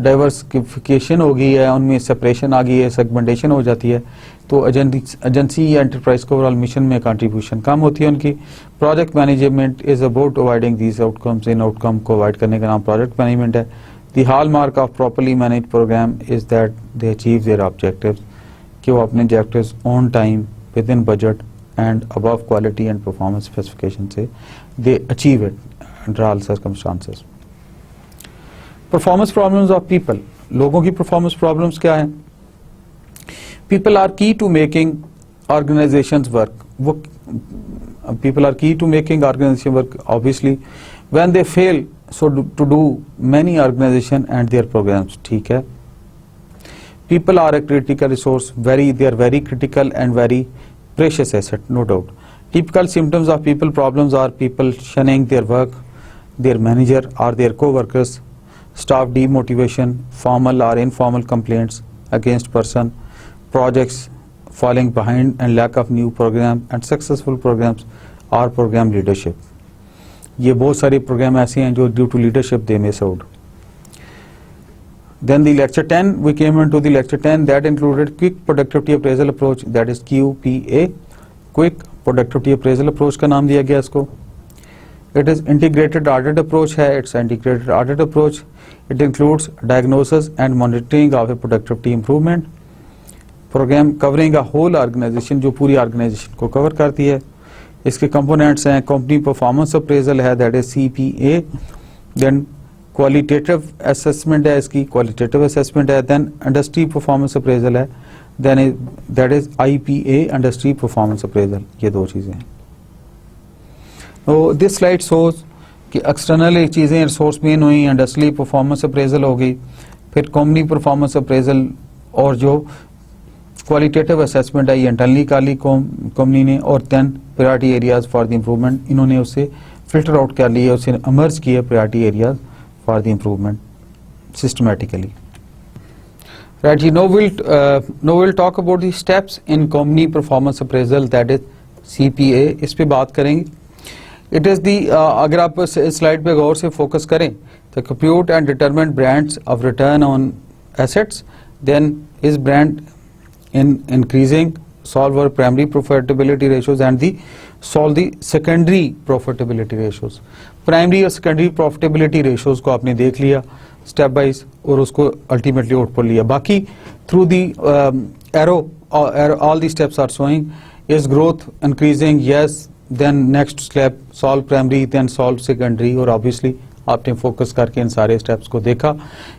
डाइवर्सिफिकेशन हो गई है, उनमें सेपरेशन आ गई है, सेगमेंटेशन हो जाती है, तो एजेंसी या एंटरप्राइज को ओवरऑल मिशन में कंट्रीब्यूशन कम होती है उनकी. Project management is about avoiding these outcomes. इन आउटकम को अवॉइड करने का नाम प्रोजेक्ट मैनेजमेंट है. The hallmark of properly manage programme is that they achieve their objectives, कि वो अपने objectives on time, within budget and above quality and performance specification से they achieve it under all circumstances. Performance problems of people, लोगों की परफॉर्मेंस प्रॉब्लम्स क्या है? People are key to making organisations work. वो people are key to making organisation work obviously. When they fail so to do many organisation and their programmes. ठीक है, people are a critical resource, they are very critical and very precious asset, no doubt. Typical symptoms of people problems are people shunning their work, their manager or their co-workers, staff demotivation, formal or informal complaints against person, projects falling behind and lack of new program and successful programs or program leadership. ये बहुत सारे प्रोग्राम ऐसे हैं जो due to leadership they miss out. Then the lecture 10, we came into the lecture 10 that included quick productivity appraisal approach, that is QPA. Quick productivity appraisal approach का नाम दिया गया इसको. It is integrated audit approach है, it's integrated audit approach. It includes diagnosis and monitoring of a productivity improvement. Program covering a whole organization, जो पूरी organization को cover करती है. इसके components हैं company performance appraisal है, that is CPA. Then qualitative assessment है इसकी, qualitative assessment है. Then industry performance appraisal है, then that is IPA, industry performance appraisal. ये दो चीजें हैं. तो दिस स्लाइड शोज कि एक्सटर्नल चीज़ें रिसोर्स मेन हुई, इंडस्ट्रियल परफॉर्मेंस अप्रेजल हो गई, फिर कंपनी परफॉर्मेंस अप्रेजल और जो क्वालिटेटिव असेसमेंट है ये इंटरनली काली कंपनी ने, और then priority areas for the improvement इन्होंने उससे फिल्टर आउट कर लिया, उससे इमर्ज किए priority areas for the improvement systematically. Right जी, now will talk about the steps in company performance appraisal, that is CPA. इस पे बात करेंगे. इट इज दी, अगर आप स्लाइड पे गौर से फोकस करें तो compute and determine brands of return on assets, then is brand in increasing, solve और primary profitability ratios and the solve the secondary profitability ratios. Primary और सेकेंडरी प्रॉफिटेबिलिटी रेशियोज को आपने देख लिया स्टेप वाइज और उसको अल्टीमेटली आउटपुट लिया. बाकी through the arrow all the steps are showing, is growth increasing, yes, then next step solve primary, then solve secondary. और ऑब्वियसली आपने फोकस करके इन सारे स्टेप्स को देखा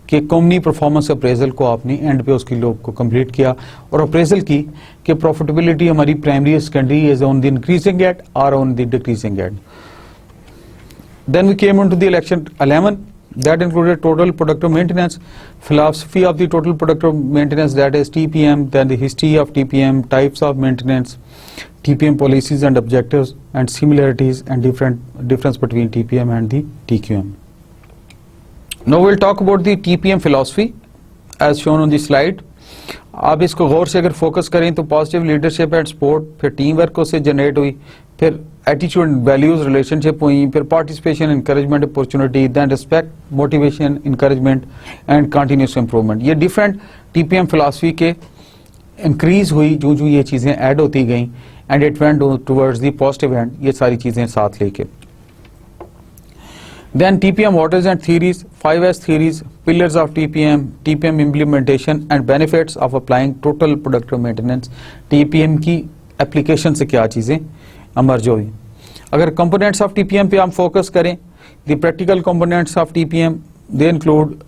कि कंपनी परफॉर्मेंस अप्रेजल को आपने एंड पे उसकी लोग को कंप्लीट किया और अप्रेजल की कि प्रॉफिटेबिलिटी हमारी primary secondary is on the increasing end और on the decreasing end. Then we came into the lecture 11 that included total productive maintenance, philosophy of the total productive maintenance, that is TPM, then the history of TPM, types of maintenance, TPM policies and objectives, and similarities and difference between TPM and the TQM. Now we'll talk about the TPM philosophy as shown on the slide. आप इसको गौर से अगर फोकस करें तो पॉजिटिव लीडरशिप एंड सपोर्ट, फिर टीम वर्क से जनरेट हुई, फिर एटीट्यूड वैल्यूज रिलेशनशिप हुई, फिर participation encouragement opportunity, then respect motivation encouragement and continuous improvement. ये डिफरेंट टीपीएम फिलॉसफी के इंक्रीज हुई जो जो ये चीजें ऐड होती गई and it went towards the positive end, ये सारी चीजें साथ लेके. Then TPM models and theories, 5S theories, pillars of TPM, TPM implementation and benefits of applying total productive maintenance. TPM की application से क्या चीजें emerge हुई. अगर components of TPM पे हम focus करें, the practical components of TPM, they include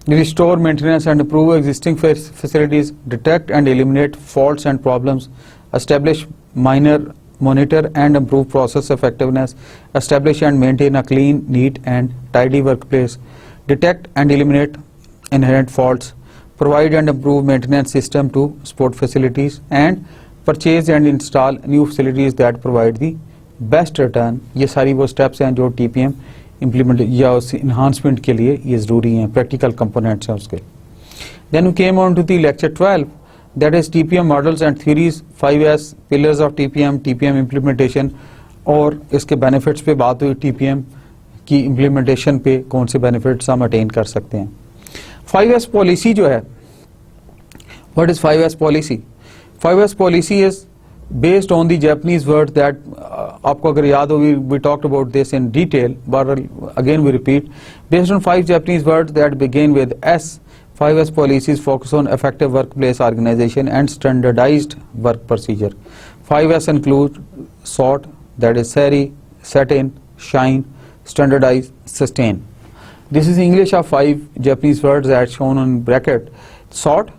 restore maintenance and improve existing facilities, detect and eliminate faults and problems, establish minor, monitor and improve process effectiveness, establish and maintain a clean, neat and tidy workplace, detect and eliminate inherent faults, provide and improve maintenance system to support facilities, and purchase and install new facilities that provide the best return. ये सारी वो steps हैं जो TPM implement या उस enhancement के लिए ये ज़रूरी हैं, practical components हैं उसके. Then we came on to the lecture 12. That is TPM models and theories, 5S pillars of TPM, TPM implementation, और इसके benefits पे बात हुई, TPM की implementation पे कौन से benefits हम attain कर सकते हैं. 5S policy जो है, what is 5S policy? 5S policy is based on the Japanese word that आपको अगर याद हो, we talked about this in detail, but again we repeat, based on 5 Japanese words that begin with S. 5S policies focus on effective workplace organization and standardized work procedure. 5S include SOT, that is SERI, set in, shine, standardize, sustain. This is English of 5 Japanese words as shown on bracket. SOT,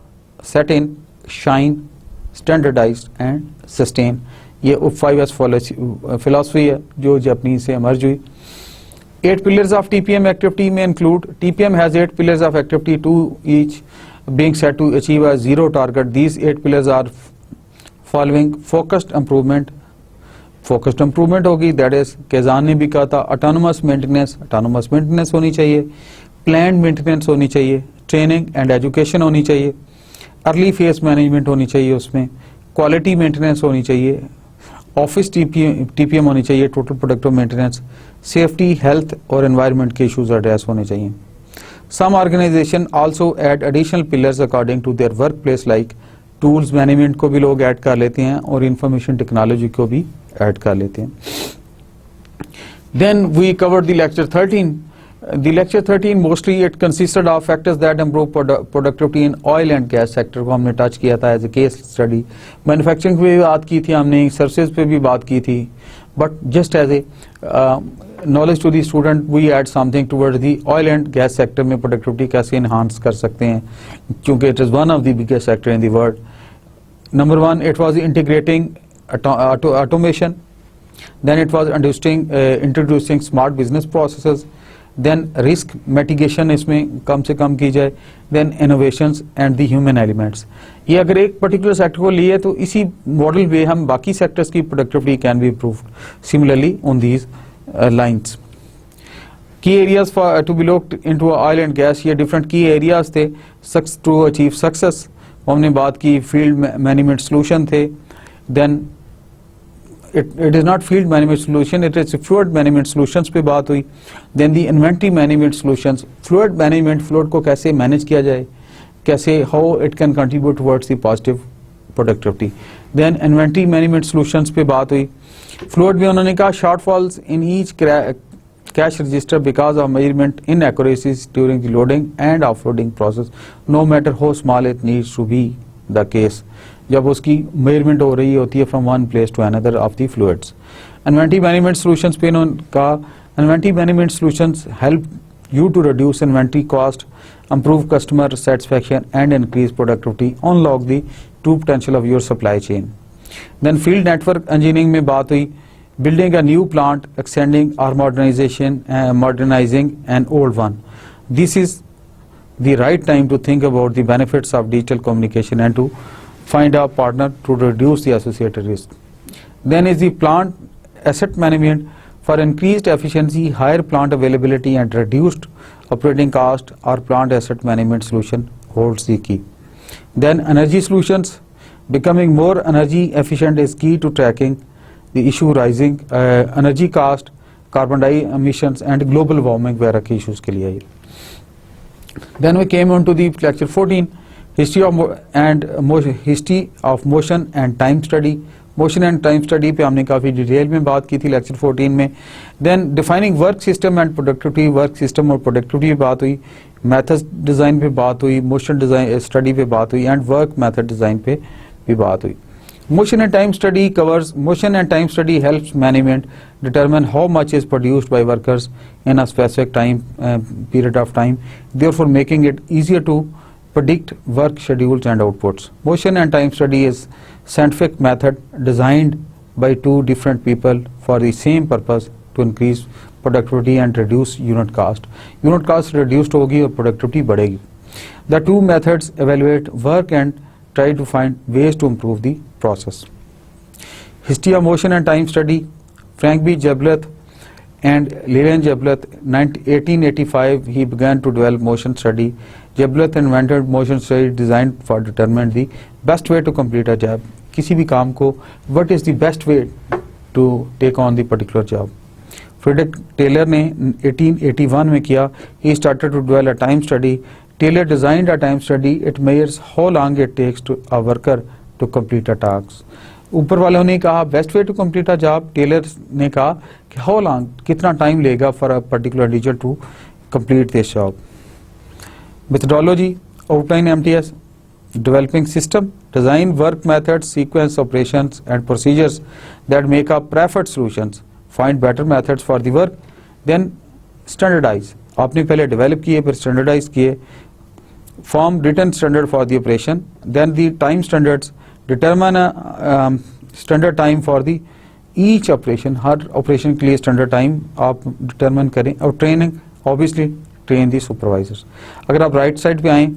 set in, shine, standardized and sustain. ये 5S philosophy है जो जापानीज से emerge हुई. 8 pillars of TPM activity may include, TPM has 8 pillars of activity, 2 each being set to achieve a zero target. These 8 pillars are following: focused improvement, focused improvement होगी, दैट इज केजान ने भी कहा था ऑटोनोमस मेंटेनेंस होनी चाहिए, प्लान मेंटेनेंस होनी चाहिए, ट्रेनिंग एंड एजुकेशन होनी चाहिए, अर्ली फेज मैनेजमेंट होनी चाहिए, उसमें क्वालिटी मेंटेनेंस होनी चाहिए, ऑफिस टीपीएम होनी चाहिए, total productive maintenance, safety, health और एनवायरनमेंट के इश्यूज एड्रेस होने चाहिए। Some organisation also add additional pillars according to their workplace, like tools management को भी लोग ऐड कर लेते हैं और इंफॉर्मेशन टेक्नोलॉजी को भी ऐड कर लेते हैं। Then we covered the lecture 13. The lecture 13 mostly it consisted of factors that improve productivity in oil and gas sector को हमने टच किया था as a case study. Manufacturing पे भी बात की थी हमने, सर्विसेज पे भी बात की थी, but just as a knowledge to the student we add something towards the oil and gas sector में प्रोडक्टिविटी कैसे इनहांस कर सकते हैं, क्योंकि it is one of the biggest sector in the world. Number 1 it was integrating automation, then it was introducing smart business processes, then risk mitigation इसमें कम से कम की जाए, then innovations and the human elements। ये अगर एक पर्टिकुलर सेक्टर को लिए तो इसी मॉडल पे हम बाकी सेक्टर्स की productivity can be improved similarly on these lines. Key areas to be looked into oil and gas, ये डिफरेंट की एरियाज थे टू अचीव सक्सेस। हमने बात की फील्ड मैनेजमेंट सोल्यूशन थे, then it is not field management solution, it is fluid management solutions पे बात हुई। then the inventory management solutions, fluid management, fluid को कैसे मैनेज किया जाए, कैसे how it can contribute towards the positive productivity। then inventory management solutions पे बात हुई। fluid में उन्होंने कहा shortfalls in each cash register because of measurement inaccuracies during the loading and offloading process, no matter how small it needs to be the case, जब उसकी मेजरमेंट हो रही होती है from one place to another of the fluids. Inventory management solutions पे का inventory management solutions help you to reduce inventory cost, improve customer satisfaction and increase productivity, unlock the true potential of your supply chain। then field network engineering में बात हुई, building a new plant, extending or modernizing an old one। this is the right time to think about the benefits of digital communication and to find a partner to reduce the associated risk। then is the plant asset management, for increased efficiency, higher plant availability and reduced operating cost, or plant asset management solution holds the key। then energy solutions, becoming more energy efficient is key to tracking the issue rising energy cost, carbon dioxide emissions and global warming वगैरह के issues के लिए। then we came on to the lecture 14, history of motion and time study। Motion and time study पे हमने काफ़ी डिटेल में बात की थी लेक्चर 14 में। Then defining work system and productivity, work system और प्रोडक्टिविटी पे बात हुई, मेथड डिज़ाइन पे बात हुई, मोशन डिज़ाइन स्टडी पे बात हुई एंड वर्क मेथड डिज़ाइन पे भी बात हुई। Motion and time study covers, motion and time study helps management determine how much is produced by workers in a specific time period of time, therefore making it easier to predict work schedules and outputs। Motion and time study is scientific method designed by two different people for the same purpose, to increase productivity and reduce unit cost। Unit cost reduced होगी और productivity बढ़ेगी। The two methods evaluate work and try to find ways to improve the process। History of motion and time study, Frank B. Jableth and Lilian Jableth, 1885 he began to develop motion study। Jableth invented motion study designed for determine the best way to complete a job। किसी भी काम को what is the best way to take on the particular job। Frederick Taylor ने 1881 में किया, he started to develop a time study। Taylor designed a time study, it measures how long it takes to a worker to complete a task। ऊपर वालों ने कहा best way to complete a job, Taylor ने कहा कि हाउ लॉन्ग, कितना टाइम लेगा for a particular individual to complete this job. Methodology, outline MTS, developing system, design work methods, sequence operations and procedures that make up preferred solutions, find better methods for the work, then standardize। आपने पहले develop किए फिर standardize किए, form written standard for the operation, then the time standards, determine a standard time for the each operation। Her operation के लिए standard time आप determine करें, और training obviously train the supervisors। अगर आप right side पे आएँ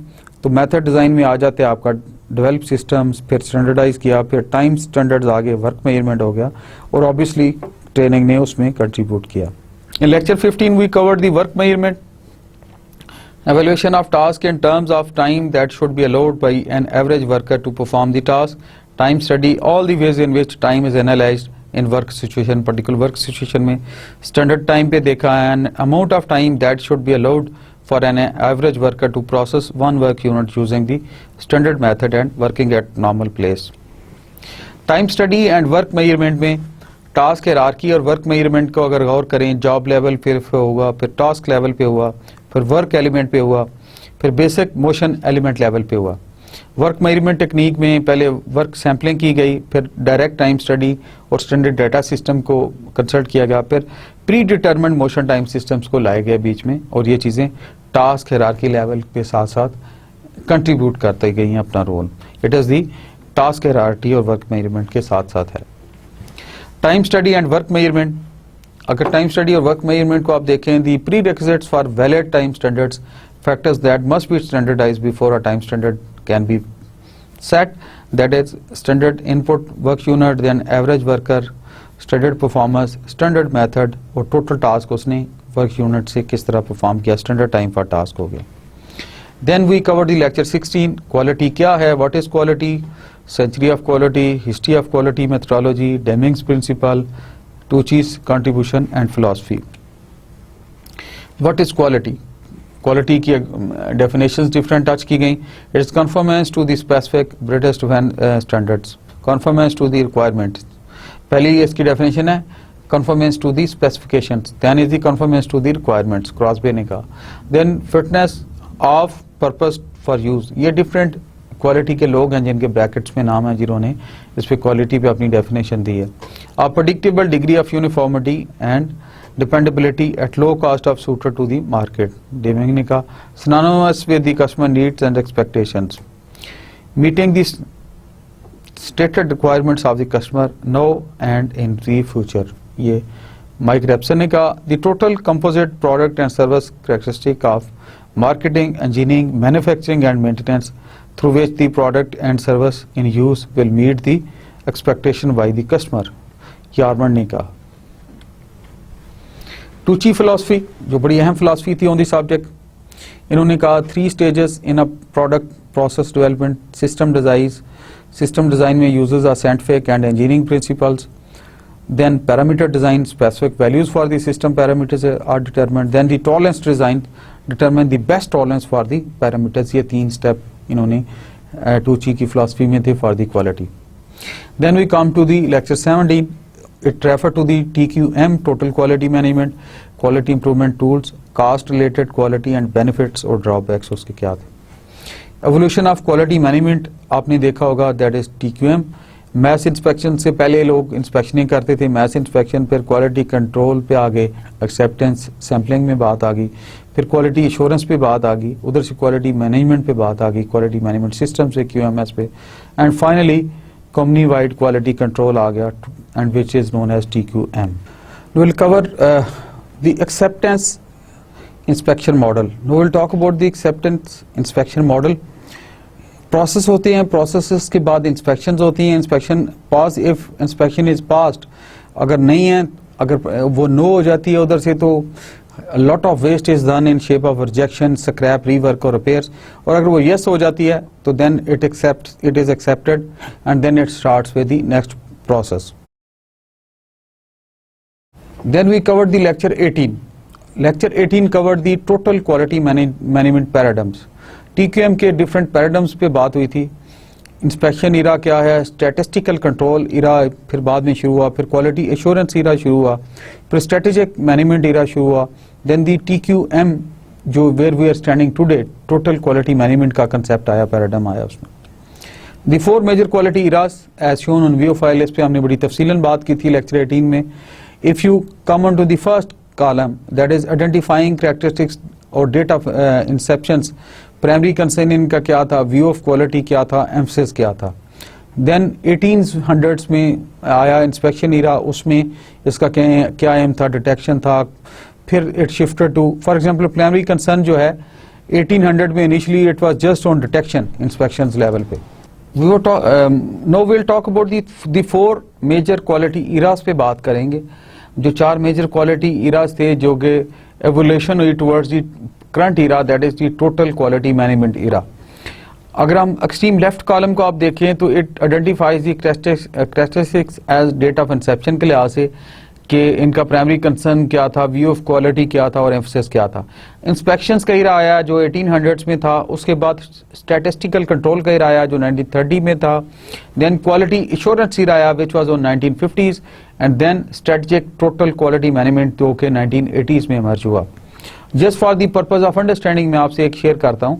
तो मेथड डिज़ाइन में आ जाते हैं आपका डेवलप सिस्टम्स, फिर स्टैंडर्डाइज किया, फिर टाइम स्टैंडर्ड्स आ गए, वर्क मेजरमेंट हो गया, और ऑब्वियसली ट्रेनिंग ने उसमें कंट्रीब्यूट किया. In lecture 15 we covered the work measurement, evaluation of task in terms of time that should be allowed by an average worker to perform the task, time study, all the ways in which time is analyzed in work situation. Particular work situation में standard time पे देखा है, an amount of time that should be allowed for an average worker to process one work unit using the standard method and working at normal place. Time study and work measurement में टास्क हायरार्की और वर्क मेजरमेंट को अगर गौर करें, जॉब लेवल फिर होगा, फिर टास्क लेवल पे हुआ, फिर वर्क एलिमेंट पे हुआ, फिर बेसिक मोशन एलिमेंट लेवल पे हुआ. वर्क मेजरमेंट टेक्निक में पहले वर्क सैम्पलिंग की गई, फिर डायरेक्ट टाइम स्टडी और स्टैंडर्ड डाटा सिस्टम को कंसल्ट किया गया, फिर pre determined motion time systems को लाए गए बीच में, और ये चीज़ें टास्क हायरार्की लेवल के साथ साथ कंट्रीब्यूट करती गई हैं अपना role. It is the task hierarchy और वर्क मेजरमेंट के साथ साथ है. Time study and work measurement, अगर टाइम स्टडी और वर्क मेजरमेंट को आप देखें, the prerequisites for valid time standards, factors that must be standardised before a time standard can be set, that is standard input work unit, then average worker, standard performance, standard method, और टोटल टास्क उसने वर्क यूनिट से किस तरह परफॉर्म किया, स्टैंडर्ड टाइम फॉर टास्क हो गया. Then we cover the lecture 16, quality क्या है, what is quality, century of quality, history of quality methodology, Deming's principle, Tucci's contribution and philosophy. What is quality? Quality की definitions different touch की गई. It is conformance to the specific British standards, conformance to the requirements. पहली इसकी definition है conformance to the specifications, then is the conformance to the requirements, Crosby ने कहा. Then fitness of purpose for use, ये different क्वालिटी के लोग हैं जिनके ब्रैकेट्स में नाम है, जिन्होंने इस पे क्वालिटी पे अपनी डेफिनेशन दी है. A predictable degree of uniformity and dependability at low cost of suited to the market, Deming ने कहा. Synonymous with the customer needs and expectations, meeting the stated requirements of the customer now and in the future, ये माइक रेप्सन ने कहा. The total composite product and service characteristic of marketing, engineering, manufacturing and maintenance through which the product and service in use will meet the expectation by the customer, यार्मन ने कहा. टूची फिलॉसफी, जो बड़ी अहम फिलॉसफी थी ऑन दी सब्जेक्ट, इन्होंने कहा 3 stages in a product process development, system design में uses a scientific and engineering principles, then parameter design, specific values for the system parameters are determined, then the tolerance design, determine the best tolerance for the parameters. ये 3 स्टेप इन्होंने टूची की फिलॉसफी में थे for the quality. Then we come to the lecture 17, it refer to the TQM, total quality management, quality improvement tools, cost related quality and benefits और ड्रॉबैक्स उसके क्या थे. एवोल्यूशन ऑफ क्वालिटी मैनेजमेंट आपने देखा होगा, that is TQM. Mass inspection से पहले लोग इंस्पेक्शनिंग करते थे, मैस इंस्पेक्शन, फिर क्वालिटी कंट्रोल पे आ गए, एक्सेप्टेंस सैम्पलिंग में बात आ गई, फिर क्वालिटी एश्योरेंस पे बात आ गई, उधर से क्वालिटी मैनेजमेंट पे बात आ गई, क्वालिटी मैनेजमेंट सिस्टम से QMS पे, and finally company wide quality control आ गया, and which is known as TQM. We will cover the acceptance inspection model. We will talk about the acceptance inspection model. Process होते हैं, प्रोसेस के बाद इंस्पेक्शंस होती हैं, inspection pass, if inspection is passed, अगर नहीं है, अगर वो नो हो जाती है उधर से, तो lot of waste is done in shape of rejection, scrap, rework और रिपेयर्स, और अगर वो यस हो जाती है तो then it is accepted and then it starts with the next process. Then we covered the lecture 18. Lecture 18 covered the total quality management paradigms. TQM के डिफरेंट पैराडाइम्स पे बात हुई थी. इंस्पेक्शन इरा क्या है, स्टैटिस्टिकल कंट्रोल इरा फिर बाद में शुरू हुआ, फिर क्वालिटी एश्योरेंस इरा शुरू हुआ, फिर स्ट्रेटेजिक मैनेजमेंट इरा शुरू हुआ, देन दी TQM जो where we are standing today, total quality management का कंसेप्ट आया, पैराडाइम आया उसमें. The 4 major quality eras as shown on view file, इस पे हमने बड़ी तफसीलन बात की थी लेक्चर 18 में. If you come on to the first column, that is identifying characteristics और date of inceptions, primary concern इनका क्या था, व्यू ऑफ क्वालिटी क्या था, एम्फसिस क्या था. देन 1800s में आया इंस्पेक्शन इरा, उसमें इसका क्या एम था, डिटेक्शन था. फिर it shifted to, for example primary concern जो है 1800 में initially it was just on detection inspection level पे, no will talk about the 4 major quality eras पे बात करेंगे। जो 4 मेजर क्वालिटी इरास थे जो कि एवोल्यूशन हुई towards the current era, that is the total quality management era. अगर हम एक्सट्रीम लेफ्ट कॉलम को आप देखें तो it identifies the characteristics as date of inception के लिहाज से कि इनका प्राइमरी कंसर्न क्या था, व्यू ऑफ क्वालिटी क्या था और एम्फसिस क्या था। इंस्पेक्शंस का इरा आया जो 1800s में था, उसके बाद स्टैटिस्टिकल कंट्रोल का इरा आया जो 1930 में था, देन क्वालिटी एश्योरेंस इरा आया which was on 1950s and then strategic total quality management जो कि 1980s में इमर्ज हुआ। Just for the purpose of understanding मैं आपसे एक शेयर करता हूं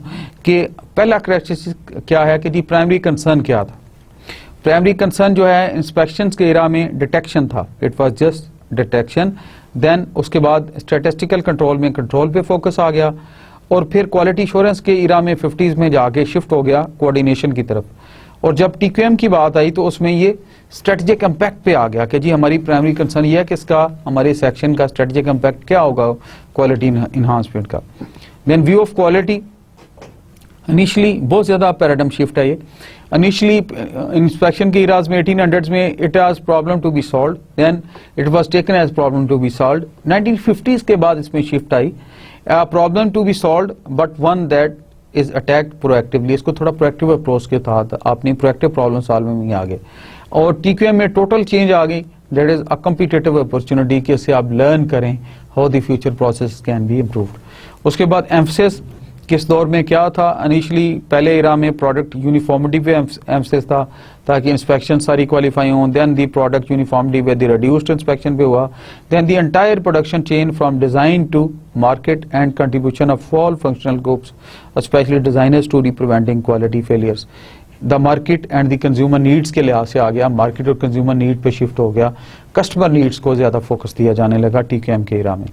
कि पहला कैरेक्टरिस्टिक क्या है कि जी प्राइमरी कंसर्न क्या था। प्राइमरी कंसर्न जो है इंस्पेक्शंस के इरा में डिटेक्शन था, it was just detection. Then उसके बाद स्टैटिस्टिकल कंट्रोल में कंट्रोल पे फोकस आ गया और फिर क्वालिटी एश्योरेंस के इरा में 50s में जाके शिफ्ट हो गया कोऑर्डिनेशन की तरफ। और जब टीक्यूएम की बात आई तो उसमें ये स्ट्रेटेजिक इम्पैक्ट पे आ गया कि जी हमारी प्राइमरी कंसर्न ये है कि इसका हमारे सेक्शन का स्ट्रेटेजिक इम्पैक्ट क्या होगा क्वालिटी इन्हांसमेंट का। Then view of quality, initially बहुत ज्यादा पैराडाइम शिफ्ट है ये। इनिशियली इंस्पेक्शन के इराज में 1800s में it was problem to be solved, then it was taken as problem to be solved. 1950s के बाद इसमें शिफ्ट आई problem to be solved but one that is attacked proactively. इसको थोड़ा प्रोएक्टिव अप्रोच के तहत अपनी प्रोएक्टिव प्रॉब्लम सॉल्विंग में आ गए और टीक्यूएम में टोटल चेंज आ गई, that is a competitive opportunity कि इससे आप लर्न करें how the future process can be improved. उसके बाद एम्फसिस किस दौर में क्या था, इनिशियली पहले इरा में प्रोडक्ट यूनिफॉर्मिटी पे एम्फसिस था ताकि इंस्पेक्शन सारी क्वालिफाई हों। देन दी प्रोडक्ट यूनिफॉर्मिटी पे दी रिड्यूस्ड इंस्पेक्शन पे हुआ। Then the entire production chain from design to market and contribution of all functional groups specially designers to the preventing quality failures. The market and the consumer needs के लिहाज से आ गया, मार्केट और कंज्यूमर नीड पे शिफ्ट हो गया, कस्टमर नीड्स को ज्यादा फोकस दिया जाने लगा टीक्यूएम के इरा में।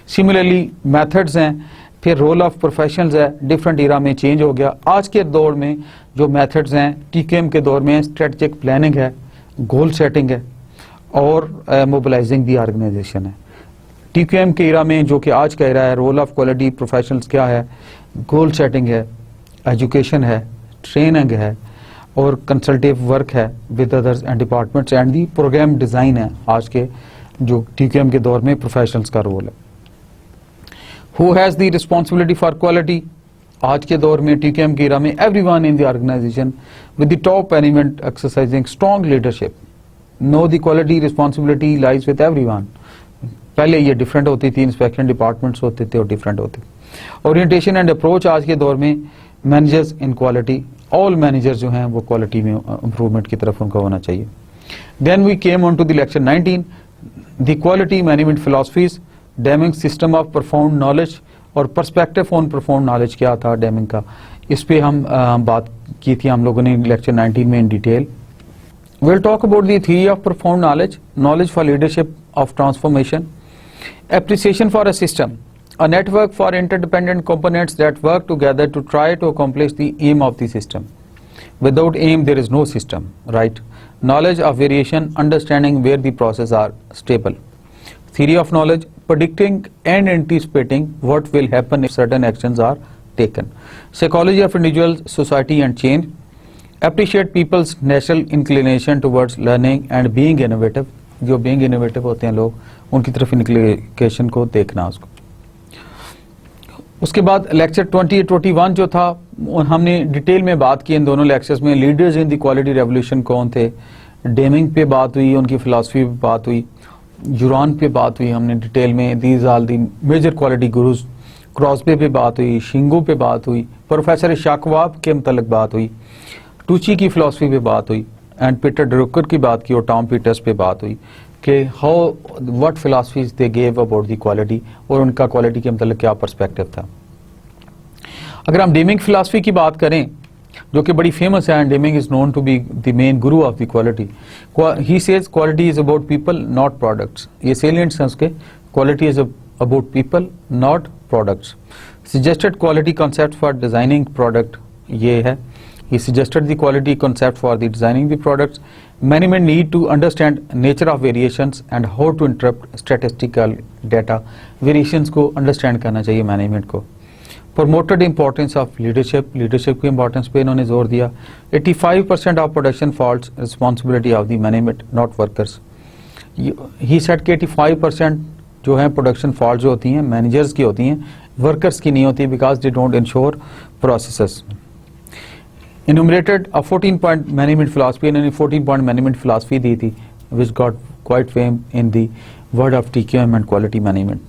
सिमिलरली मेथड्स हैं, फिर रोल ऑफ प्रोफेशनल्स है, डिफरेंट इरा में चेंज हो गया। आज के दौर में जो मेथड्स हैं टीक्यूएम के दौर में स्ट्रेटेजिक प्लानिंग है, गोल सेटिंग है और मोबिलाइजिंग दी ऑर्गेनाइजेशन है। टीक्यूएम के इरा में जो कि आज कह रहा है रोल ऑफ क्वालिटी प्रोफेशनल्स क्या है, गोल सेटिंग है, एजुकेशन है, ट्रेनिंग है और कंसल्टेटिव वर्क है with others and departments and the programme design है आज के जो टीक्यूएम के दौर में प्रोफेशनल्स का रोल है। Who has the responsibility for quality? आज के दौर में टीक्यूएम की इरा में everyone in the organization with the top management exercising strong leadership. No, the quality responsibility lies with everyone. पहले ये डिफरेंट होती थी, इंस्पेक्शन डिपार्टमेंट्स होते थे और डिफरेंट होते। ओरिएंटेशन एंड अप्रोच आज के दौर में managers in quality, all managers जो हैं वो क्वालिटी में इंप्रूवमेंट की तरफ उनका होना चाहिए। Then we came on to the lecture 19 the quality management philosophies, Deming system of performed knowledge और पर्सपेक्टिव ऑन परफॉर्म्ड नॉलेज क्या था डेमिंग का, इस पे हम बात की थी हम लोगों ने लेक्चर 19 में in detail. Will talk about the theory of performed knowledge, knowledge for leadership of transformation, appreciation for a system, a network for interdependent components that work together to try to accomplish the aim of the system. Without aim there is no system, right? Knowledge of variation, understanding where the processes are stable. Theory of knowledge, predicting and anticipating what will happen if certain actions are taken. Psychology of individuals, society and change. Appreciate people's natural inclination towards learning and being innovative. जो being innovative होते हैं लोग उनकी तरफ inclination को देखना उसको। उसके बाद लेक्चर 20-21 जो था हमने डिटेल में बात की इन दोनों लेक्चर्स में। Leaders in the quality revolution कौन थे, डेमिंग पे बात हुई, उनकी फिलॉसफी पे बात हुई, जुरान पे बात हुई हमने डिटेल में, these all the major quality gurus, Crosby पे बात हुई, शिंगो पे बात हुई, प्रोफेसर शाकवाब के मतलब बात हुई, टूची की फिलॉसफी पे बात हुई एंड पीटर ड्रुकर की बात की और टॉम पीटर्स पे बात हुई कि how what philosophies they gave about the quality और उनका क्वालिटी के मतलब क्या पर्सपेक्टिव था। अगर हम डेमिंग फिलॉसफी की बात करें जो कि बड़ी फेमस है, and Deming is known to be the main guru of the quality. He says quality is about people not products. ये सेलिएंट्स हैं उसके, quality is about people not products. Suggested quality concept for designing product ये है। He suggested the quality concept for the designing the products. Management need to understand nature of variations and how to interpret statistical data. Variations को understand करना चाहिए management को। Promoted importance of leadership, leadership की इंपॉर्टेंस पे इन्होंने जोर दिया। 85% of production faults responsibility of the management not workers. He said कि 85% जो है प्रोडक्शन फॉल्ट जो होती हैं मैनेजर्स की होती हैं, वर्कर्स की नहीं होती, because they don't ensure processes. Enumerated a 14 point management philosophy, इन्होंने 14 पॉइंट मैनेजमेंट फिलॉसफी दी थी which got quite fame in the word of TQM and quality management.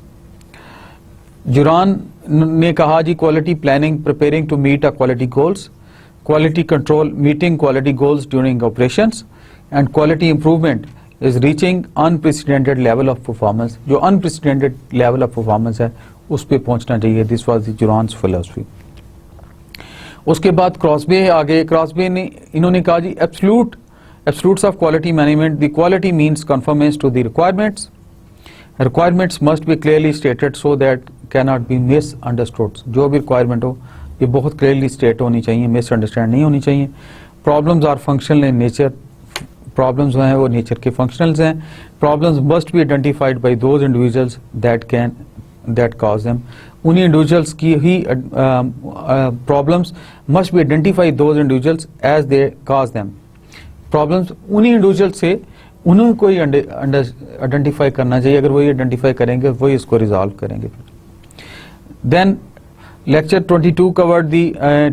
Juran ने कहा जी quality planning preparing to meet a quality goals, quality control meeting quality goals during operations, and quality improvement is reaching unprecedented level of performance. जो अनप्रेसिडेंटेड लेवल ऑफ परफॉर्मेंस है उस पर पहुंचना चाहिए। This was the Juran's philosophy. उसके बाद क्रॉसबे आगे, क्रॉसबे ने इन्होंने कहा जी absolutes of quality management, the quality means conformance to the requirements, requirements must be clearly stated so that can not be misunderstood. जो भी रिक्वायरमेंट हो ये बहुत क्लियरली स्टेट होनी चाहिए, मिस अंडरस्टैंड नहीं होनी चाहिए। Problems are functional in nature, problems जो हैं वो नेचर के फंक्शनल्स हैं। Problems must be identified by those individuals that cause them. उन्हीं इंडिविजुअल्स की ही problems must be identified those individuals as they cause them. Problems उन्हीं इंडिविजुअल से उन्होंने कोई आइडेंटिफाई करना चाहिए, अगर वही आइडेंटिफाई करेंगे वही इसको रिजॉल्व करेंगे। Then lecture 22 covered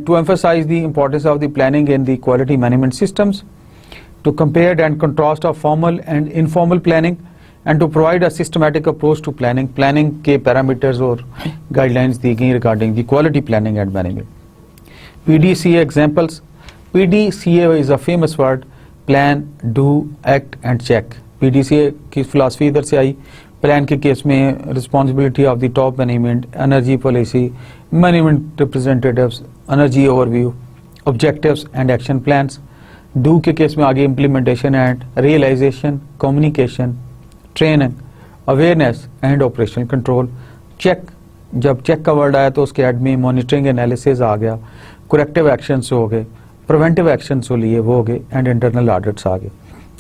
to emphasize the importance of the planning in the quality management systems, to compare and contrast of formal and informal planning, and to provide a systematic approach to planning. Planning के parameters और guidelines दी गई regarding the quality planning and management. PDCA examples. PDCA is a famous word, plan, do, act and check. PDCA की philosophy इधर से आई। प्लान के केस में responsibility of the top management, energy policy, management representatives, energy overview, objectives and action plans. Do के केस में आगे implementation and realisation, communication, training, awareness and operational control. Check, जब चेक का वर्ड आया तो उसके हेड में मॉनिटरिंग एनालिसिस आ गया, करेक्टिव एक्शंस हो गए, प्रिवेंटिव एक्शंस हो लिए वो हो गए, एंड इंटरनल ऑडिट्स आ गए।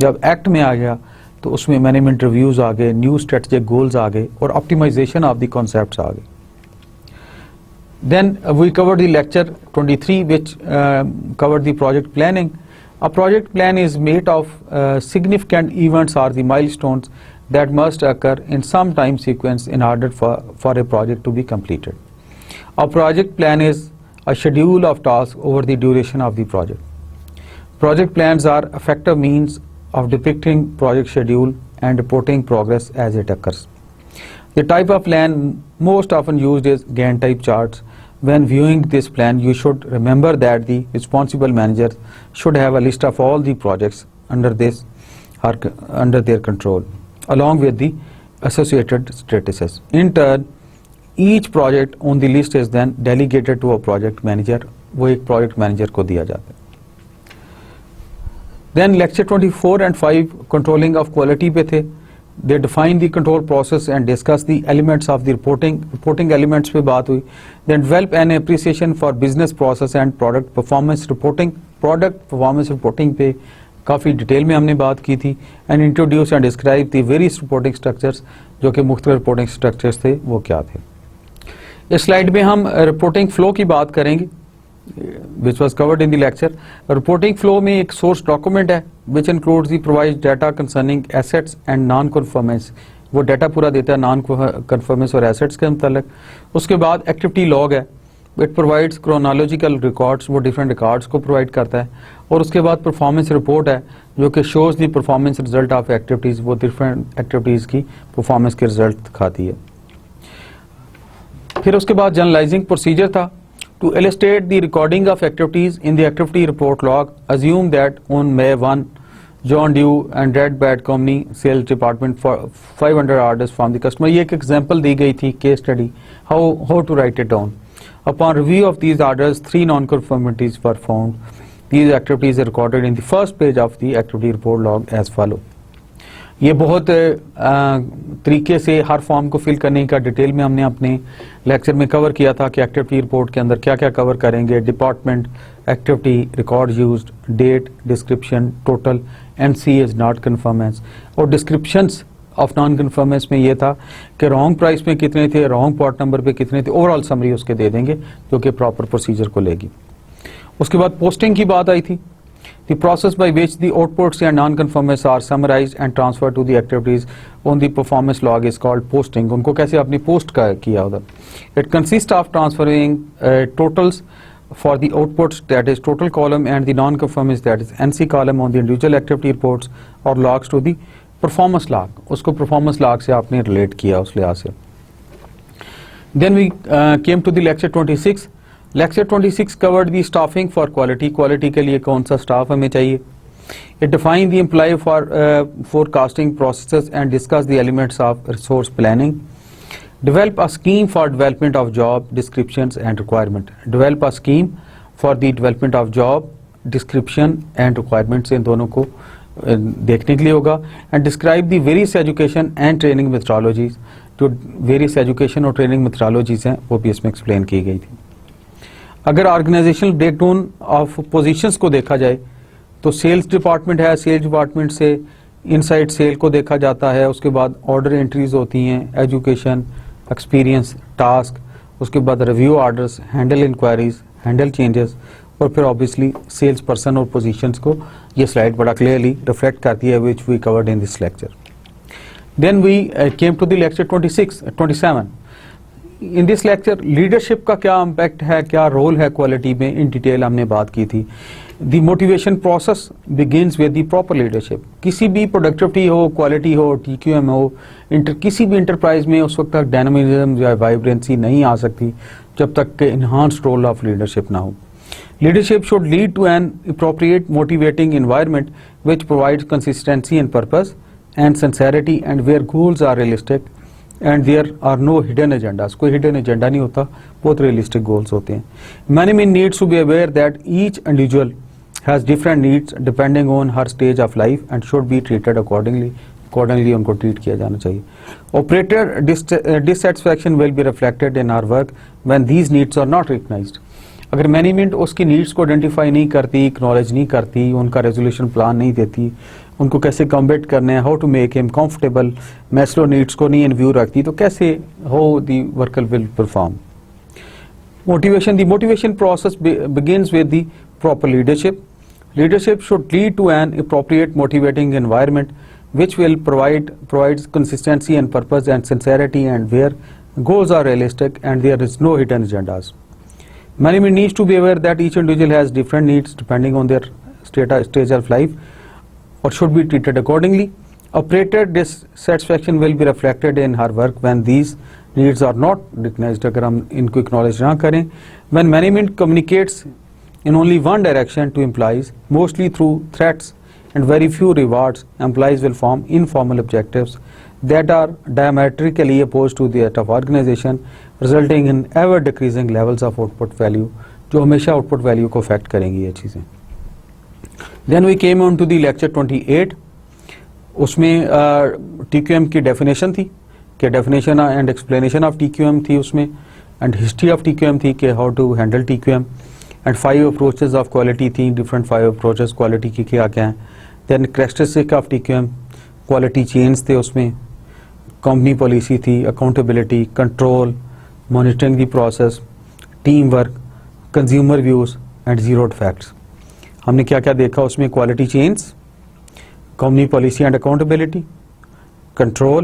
जब एक्ट में आ गया तो उसमें मैनेजमेंट रिव्यूज आ गए, न्यू स्ट्रेटेजिक गोल्स आ गए और ऑप्टिमाइजेशन ऑफ द कॉन्सेप्ट्स आ गए। Then we covered the lecture 23 which covered the project planning. A project plan is made of significant events or the milestones that must occur in some time sequence in order for a project to be completed. A project plan is a schedule of tasks over the duration of the project. Project plans are effective means of depicting project schedule and reporting progress as it occurs. The type of plan most often used is Gantt type charts. When viewing this plan, you should remember that the responsible manager should have a list of all the projects under their control, along with the associated statuses. In turn, each project on the list is then delegated to a project manager. वो एक project manager को दिया जाता है। Then lecture 24 and 5 controlling of quality पे थे। They define the control process and discuss the elements of the reporting elements पे बात हुई। Then develop an appreciation for business process and product performance reporting. Product performance reporting पे काफ़ी डिटेल में हमने बात की थी। And introduce and describe the various reporting structures, जो कि मुख्तलिफ reporting structures थे वो क्या थे। इस स्लाइड में हम रिपोर्टिंग फ्लो की बात करेंगे, which was covered in the lecture. Reporting flow में एक source document है which includes the provides data concerning assets and non-conformance. वो डाटा पूरा देता है non-conformance और assets के मतलब। उसके बाद activity log है, it provides chronological records, वो different records को provide करता है। और उसके बाद performance report है जो कि shows the performance result of activities, वो different activities की performance के result दिखाती है। फिर उसके बाद generalizing procedure था। To illustrate the recording of activities in the activity report log, assume that on May 1, John Deere and Red Bat Company sales department for 500 orders from the customer. ये एक example दी गई थी case study, how to write it down. Upon review of these orders, 3 non-conformities were found. These activities are recorded in the first page of the activity report log as follow. ये बहुत तरीके से हर फॉर्म को फिल करने का डिटेल में हमने अपने लेक्चर में कवर किया था कि एक्टिविटी रिपोर्ट के अंदर क्या क्या कवर करेंगे। Department, activity, record used, date, description, total, NC is not conformance. और डिस्क्रिप्शंस ऑफ नॉन कन्फर्मेंस में ये था कि रॉन्ग प्राइस में कितने थे, रॉन्ग पॉट नंबर पे कितने थे, ओवरऑल समरी उसके दे देंगे जो कि प्रॉपर प्रोसीजर को लेगी। उसके बाद पोस्टिंग की बात आई थी। The process by which the outputs and non-conformists are summarized and transferred to the activities on the performance log is called posting. उनको कैसे आपने पोस्ट किया उधर। It consists of transferring totals for the outputs, that is total column, and the non-conformists, that is NC column, on the individual activity reports or logs to the performance log. उसको performance log से आपने relate किया उस लिहाज से। Then we came to the lecture 26. Lecture 26 covered the staffing for quality. Quality के लिए कौन सा staff हमें चाहिए। It defined the employee for forecasting processes and discussed the elements of resource planning. Develop a scheme for development of job descriptions and requirement. Develop a scheme for the development of job description and requirements, इन दोनों को देखने के लिए होगा। And describe the various education and training methodologies. जो various education और training methodologies हैं वो भी इसमें explain की गई थी। अगर ऑर्गेनाइजेशनल ब्रेकडाउन ऑफ पोजीशंस को देखा जाए तो सेल्स डिपार्टमेंट है, सेल्स डिपार्टमेंट से इनसाइड सेल को देखा जाता है, उसके बाद ऑर्डर एंट्रीज होती हैं, एजुकेशन, एक्सपीरियंस, टास्क, उसके बाद review orders, handle enquiries, handle changes, और फिर ऑब्वियसली सेल्स पर्सन और पोजीशंस को ये स्लाइड बड़ा क्लियरली रिफ्लेक्ट करती है, which we covered in this lecture. Then we came to the lecture 27। In this lecture leadership का क्या इम्पैक्ट है, क्या रोल है क्वालिटी में, इन डिटेल हमने बात की थी। The motivation process begins with the proper leadership. किसी भी प्रोडक्टिविटी हो, क्वालिटी हो, TQM हो, किसी भी इंटरप्राइज में उस वक्त तक डायनामिज्म या वाइब्रेंसी नहीं आ सकती जब तक कि इन्हांस्ड रोल ऑफ लीडरशिप ना हो। Leadership should lead to an appropriate motivating environment which provides consistency and purpose and sincerity and where goals are realistic and there are no hidden agendas. कोई हिडन एजेंडा नहीं होता, बहुत रियलिस्टिक गोल्स होते हैं। Management needs to be aware that each individual has different needs depending on हर stage of life and should be treated accordingly उनको ट्रीट किया जाना चाहिए। Operator dissatisfaction will be reflected in our work when these needs are not recognised. अगर मैनेजमेंट उसकी नीड्स को आइडेंटिफाई नहीं करती, एक्नॉलेज नहीं करती, उनका रेजोल्यूशन प्लान नहीं देती, उनको कैसे कॉम्बेट करना है, how to make him comfortable, Maslow needs को नहीं इन व्यू रखती, तो कैसे how the worker will perform. Motivation process begins with the proper leadership. Leadership should lead to an appropriate motivating environment which will provides consistency and purpose and sincerity and where goals are realistic and there is no hidden agendas. Management needs to be aware that each individual has different needs depending on their stage of life or should be treated accordingly. Operator dissatisfaction will be reflected in her work when these needs are not recognized. अगर हम इनको acknowledge ना करें, when management communicates in only one direction to employees, mostly through threats and very few rewards, employees will form informal objectives that are diametrically opposed to that of organization, resulting in ever decreasing levels of output value, जो हमेशा output value को affect करेंगी ये चीजें। Then we came on to the lecture 28. उसमें TQM की definition थी, कि definition and explanation of TQM थी उसमें, and history of TQM थी कि how to handle TQM, and 5 approaches of quality थी, different 5 approaches quality की क्या क्या हैं। Then characteristic of TQM, quality chains थे उसमें, company policy थी, accountability, control, monitoring the process, teamwork, consumer views and zero facts। हमने क्या क्या देखा उसमें, quality chains, company policy and accountability, control,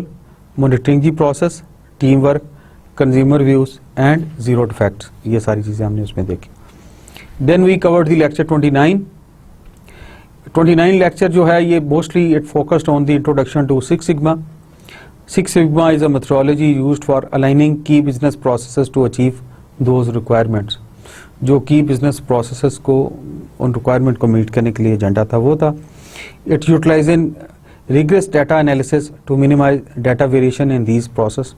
monitoring the process, teamwork, consumer views and zero facts, ये सारी चीजें हमने उसमें देखी। Then we covered the lecture 29 lecture जो है ये mostly it focused on the introduction to Six Sigma. Six Sigma is a methodology used for aligning key business processes to achieve those requirements. जो key business processes को उन requirement को meet करने के लिए एजेंडा था वो था। It utilizing rigorous data analysis to minimize data variation in these process.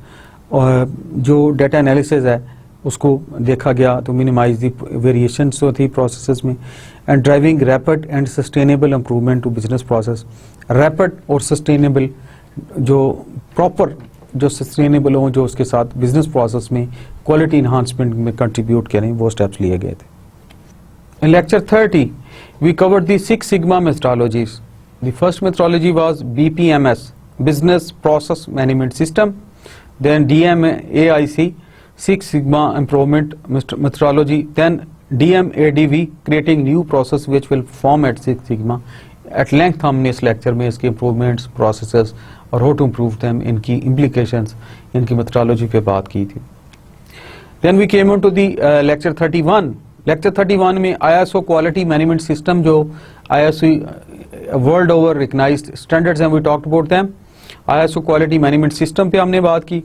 और जो data analysis है उसको देखा गया तो मिनिमाइज दी वेरिएशंस जो थी प्रोसेसेस में, and driving rapid and sustainable improvement to business process. Rapid और सस्टेनेबल जो प्रॉपर जो सस्टेनेबल हो, जो उसके साथ बिजनेस प्रोसेस में क्वालिटी इन्हांसमेंट में कंट्रीब्यूट करें, वो स्टेप्स लिए गए थे। In lecture 30 we covered the 6 sigma methodologies. The first methodology was BPMS, business process management system, then DMAIC, Six Sigma improvement methodology, then DMADV, creating new process which will form at Six Sigma. At length हमने इस लेक्चर में इसके improvements, processes और how to improve them, इनकी implications, इनकी methodology पे बात की थी. Then we came on to the lecture 31. Lecture 31 में ISO quality management system जो ISO world over recognized standards and we talked about them. ISO quality management system पे हमने बात की.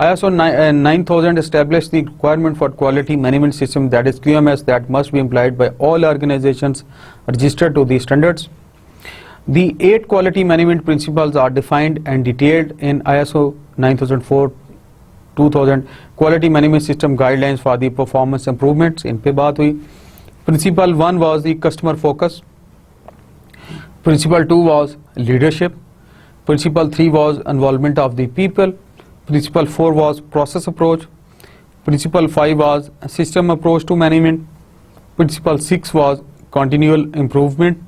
ISO 9000 established the requirement for quality management system, that is QMS, that must be applied by all organizations registered to these standards. The 8 quality management principles are defined and detailed in ISO 9004-2000 quality management system guidelines for the performance improvements. इन पे बात हुई. Principle 1 was the customer focus. Principle 2 was leadership. Principle 3 was involvement of the people. Principle 4 was process approach. Principle 5 was system approach to management. Principle 6 was continual improvement.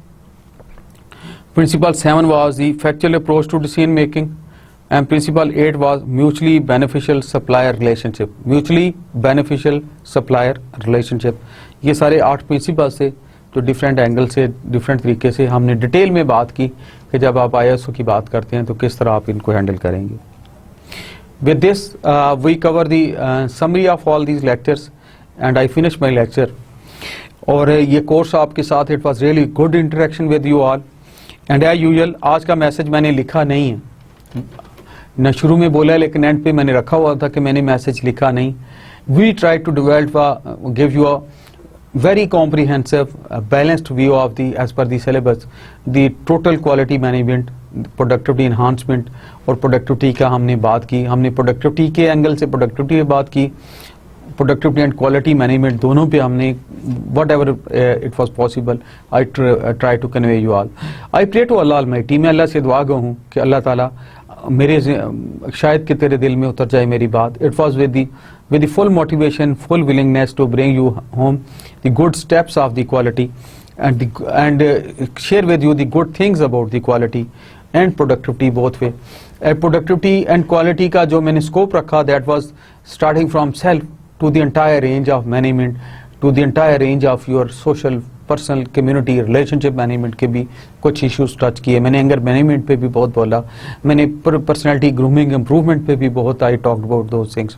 Principle 7 was the factual approach to decision making. And principle 8 was mutually beneficial supplier relationship. Mutually beneficial supplier relationship. ये सारे 8 principles थे जो डिफरेंट एंगल से, डिफरेंट तरीके से हमने डिटेल में बात की कि जब आप ISO की बात करते हैं तो किस तरह आप इनको हैंडल करेंगे. With this, we cover the summary of all these lectures and I finish my lecture. और ये कोर्स आपके साथ, it was really good interaction with you all. And as usual, आज का मैसेज मैंने लिखा नहीं है, न शुरू में बोला लेकिन एंड पे मैंने रखा हुआ था कि मैंने मैसेज लिखा नहीं. We try to develop, give you a very comprehensive, balanced view of the, as per the syllabus, the total quality management, productivity enhancement और प्रोडक्टिविटी का हमने बात की. हमने प्रोडक्टिविटी के एंगल से प्रोडक्टिविटी की बात की, प्रोडक्टिविटी एंड क्वालिटी मैनेजमेंट दोनों पे हमने whatever it was possible I try to convey you all. I pray to Allah almighty, मैं अल्लाह से दुआ गो हूँ कि अल्लाह ताला मेरे शायद कि तेरे दिल में उतर जाए मेरी बात. It was with the full motivation, full willingness to bring you home the good steps of the quality and share with you the good things about the quality and productivity both way. Productivity and quality का जो मैंने scope रखा, that was starting from self to the entire range of management, to the entire range of your social, personal, community, relationship management के भी कुछ issues touch किए. मैंने anger management पे भी बहुत बोला, मैंने personality grooming improvement पे भी बहुत I talked about those things.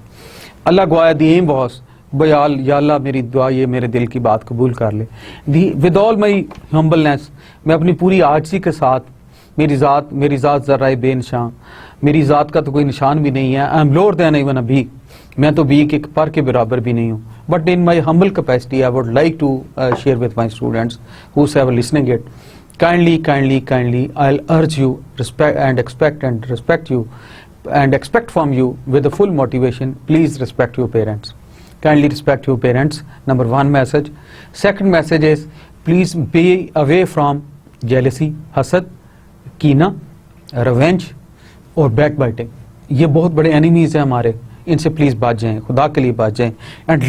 Allah गवाया the aim was Bayal या अल्लाह मेरी दुआ ये मेरे दिल की बात कबूल कर ले. विद ऑल माई हम्बलनेस, मैं अपनी पूरी आजिज़ी के साथ, मेरी ज़ात ज़र्रा बेनिशान, मेरी ज़ात का तो कोई निशान भी नहीं है. I am lower than even a bee, मैं तो बी के पर के बराबर भी नहीं हूँ. But in my humble capacity I would like to share with my students who are listening it. kindly I'll urge you, respect and expect you and expect from you with the full motivation. Please respect your parents. Kindly respect your parents. Number 1 message. Second message is please be away from jealousy, hasad, कीना, revenge और backbiting. ये बहुत बड़े enemies हैं हमारे, इनसे प्लीज बच जाएं, खुदा के लिए बच जाएं. एंड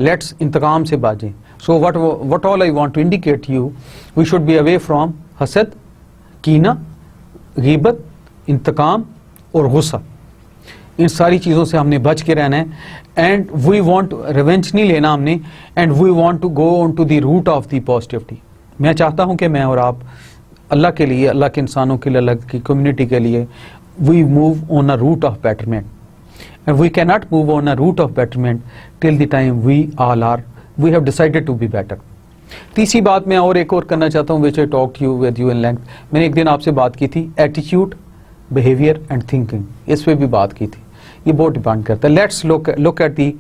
लेट्स इंतकाम से बच जाएं. सो what all I want to indicate to you, we should be away from हसद, कीना, गीबत, इंतकाम और गुस्सा. इन सारी चीज़ों से हमने बच के रहना है. एंड वी वांट रिवेंज नहीं लेना हमने. And we want to go on to the route of the positivity. मैं चाहता हूं कि मैं और आप अल्लाह के लिए, अल्लाह के इंसानों के लिए, अल्लाह की कम्युनिटी के लिए, we move on a route of betterment. And we can not move on a route of betterment till the time we have decided to be better. तीसरी बात मैं और एक और करना चाहता हूँ, which I talk to you with you in length. मैंने एक दिन आपसे बात की थी एटीट्यूड, बिहेवियर एंड थिंकिंग. इस पे भी बात की थी. ये बहुत डिपेंड करता है. Let's look at the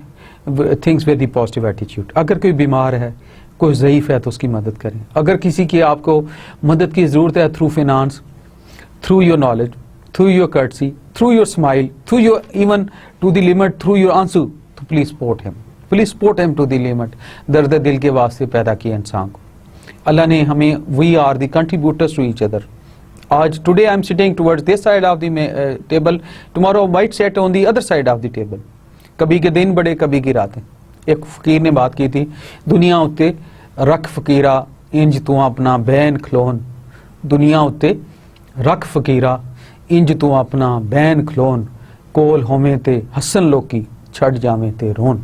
things with the positive attitude. अगर कोई बीमार है, कोई ज़ईफ़ है तो उसकी मदद करें. अगर किसी की आपको मदद की ज़रूरत है, through finance, through your knowledge, through your courtesy, through your smile, through your even to the limit, through your आंसू, तो please support him. Please support him to the limit. दर्द दिल के वास्ते पैदा किया इंसान को अल्लाह ने हमें. We are the contributors to each other. आज today I am sitting towards this side of the table, tomorrow might set on the other side of the table. कभी के दिन बड़े, कभी की रातें. एक फकीर ने बात की थी, दुनिया उत्ते रख फकीरा इंज तू अपना बैन खलोन. दुनिया उत्ते रख फकीरा इंज तू अपना बैन खलोन कोल होमे ते हसन लोकी छड़ जावे ते रोन।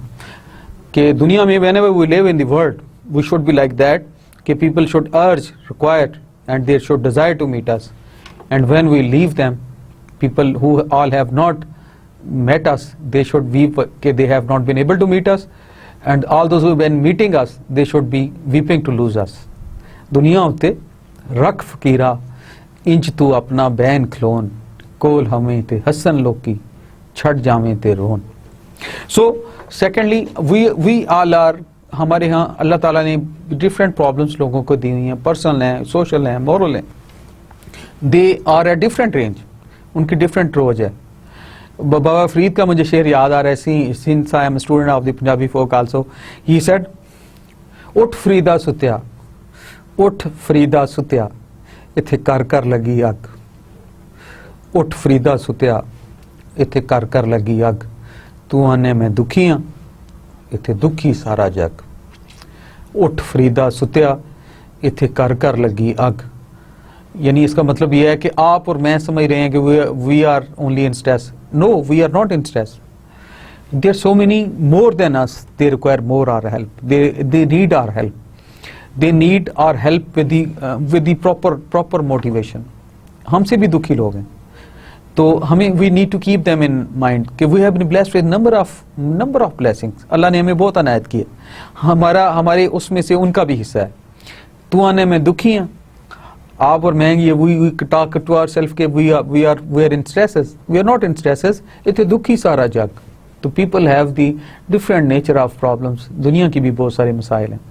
कि दुनिया में whenever we live in the world we should be like that कि people should urge, require and they should desire to meet us, and when we leave them, people who all have not met us, they should weep कि they have not been able to meet us, and all those who have been meeting us, they should be weeping to lose us। दुनिया उत्ते रख फकीरा इंज तू अपना बैन खलोन कोल हमें ते हसन लोकी छड़ जावे ते रोन। So secondly we all are, हमारे यहाँ अल्लाह ताला ने डिफरेंट प्रॉब्लम्स लोगों को दी हुई हैं, पर्सनल हैं, सोशल हैं, मॉरल हैं। They are at different range, उनकी डिफरेंट रोज है। बाबा फरीद का मुझे शेर याद आ रहा है, since I am student of the Punjabi folk also, he said उठ फरीदा सुत्या, उठ फरीदा सुत्या इत्थे कर कर लगी अग, उठ फरीदा सुत्या इत्थे कर कर लगी अग, तू आने मैं दुखी हाँ इत्थे दुखी सारा जग। उठ फरीदा सुत्या इत्थे कर कर लगी अग, यानी इसका मतलब यह है कि आप और मैं समझ रहे हैं कि we are only in stress. No, we are not in stress. There so many more than us, they require more our help, they need our help, they need our help with the proper motivation। हमसे भी दुखी लोग हैं, तो हमें we need to keep them in mind कि we have been blessed with number of blessings। अल्लाह ने हमें बहुत अनायत की है, हमारे उसमें से उनका भी हिस्सा है। तू आने में दुखी हैं, आप और मैं ये we talk to ourselves कि we are in stresses, we are not in stresses, इतने दुखी सारा जग। तो people have the different nature of problems, दुनिया की भी बहुत सारे मसाइल हैं।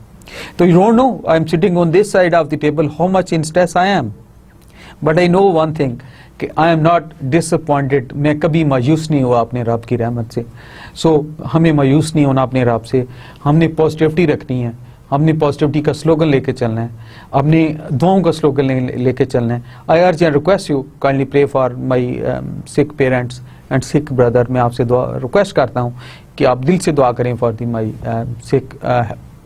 So you don't know, I am sitting on this side of the table, how much in stress I am, but I know one thing कि I am not disappointed। मैं कभी मायूस नहीं हुआ अपने रब की रहमत से। So हमें मायूस नहीं होना अपने रब से, हमने पॉजिटिविटी रखनी है, हमने पॉजिटिविटी का स्लोगन लेके चलना है, अपने दुआओं का स्लोगन लेके चलना है। I urge and request you kindly pray for my sick parents and sick brother। मैं आपसे दुआ रिक्वेस्ट करता हूँ कि आप दिल से दुआ करें फॉर दी माई सिक,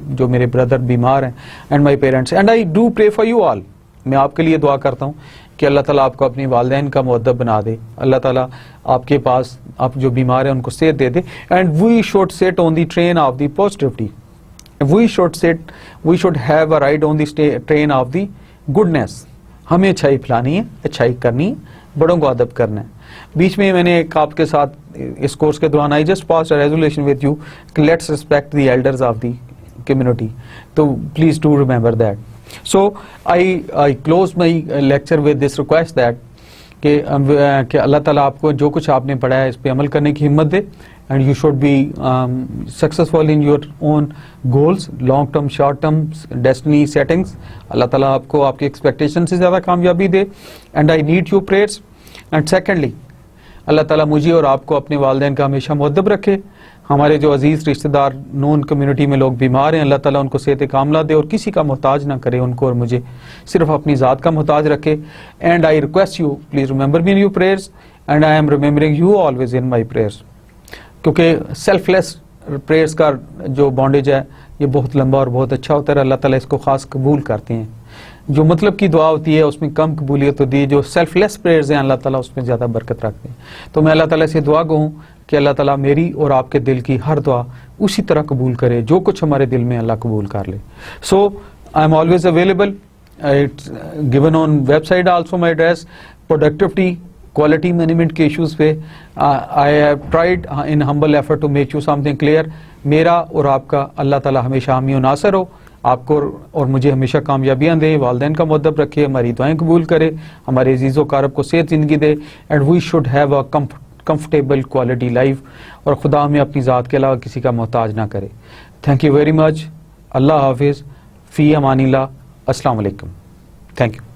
जो मेरे ब्रदर बीमार हैं, and my parents, and I do pray for you all. मैं आपके लिए दुआ करता हूँ कि अल्लाह ताला आपको अपने वालिदैन का मुअद्दब बना दे, अल्लाह ताला आपके पास आप जो बीमार हैं उनको सेहत दे दे। And we should sit on the train of the positivity, we should have a ride on the train of the goodness. हमें अच्छाई फैलानी है, अच्छाई करनी है, बड़ों को अदब करना है। बीच में मैंने एक आपके साथ इस कोर्स के दौरान I just pass a resolution with you, let's respect the elders of the community, so please do remember that। So I close my lecture with this request that कि अल्लाह ताला आपको जो कुछ आपने पढ़ा है इस पे अमल करने की हिम्मत दे, and you should be successful in your own goals, long term, short term destiny settings। अल्लाह ताला आपको आपकी एक्सपेक्टेशन से ज़्यादा कामयाबी दे, and I need your prayers। and secondly, अल्लाह ताला मुझे और आपको अपने वालिदैन का हमेशा मुअद्दब रखे। हमारे जो अजीज़ रिश्तेदार नून कम्युनिटी में लोग बीमार हैं, अल्लाह ताला उनको सेहत कामला दे और किसी का मोहताज ना करे, उनको और मुझे सिर्फ अपनी ज़ात का मोहताज रखे। And I request you please remember me in your prayers, and I am remembering you always in my prayers. क्योंकि सेल्फलेस प्रेयर्स का जो बॉन्डेज है ये बहुत लंबा और बहुत अच्छा होता है, अल्लाह ताला इसको ख़ास कबूल करते हैं। जो मतलब की दुआ होती है उसमें कम कबूलियत होती है, जो सेल्फलेस प्रेयर्स हैं अल्लाह ताला उसमें ज़्यादा बरकत रखते हैं। तो मैं अल्लाह ताला से दुआ कहूँ कि अल्लाह ताला मेरी और आपके दिल की हर दुआ उसी तरह कबूल करे, जो कुछ हमारे दिल में अल्लाह कबूल कर ले। So I am always available, it's given on website also my address. Productivity quality management के इश्यूज़ पे I have tried in humble effort to make you something clear. मेरा और आपका अल्लाह ताला हमेशा हामी और नासर हो, आपको और मुझे हमेशा कामयाबियाँ दे, वालिदैन का मुअद्दब रखे, हमारी दुआएं कबूल करे, हमारे अजीज़ व कारब को सेहत ज़िंदगी दे, and we should have a comfortable quality life, और खुदा हमें अपनी ज़ात के अलावा किसी का मोहताज ना करे। Thank you very much. Allah हाफिज़, फ़ी अमानिल्लाह, अस्सलाम वालेकुम। Thank you.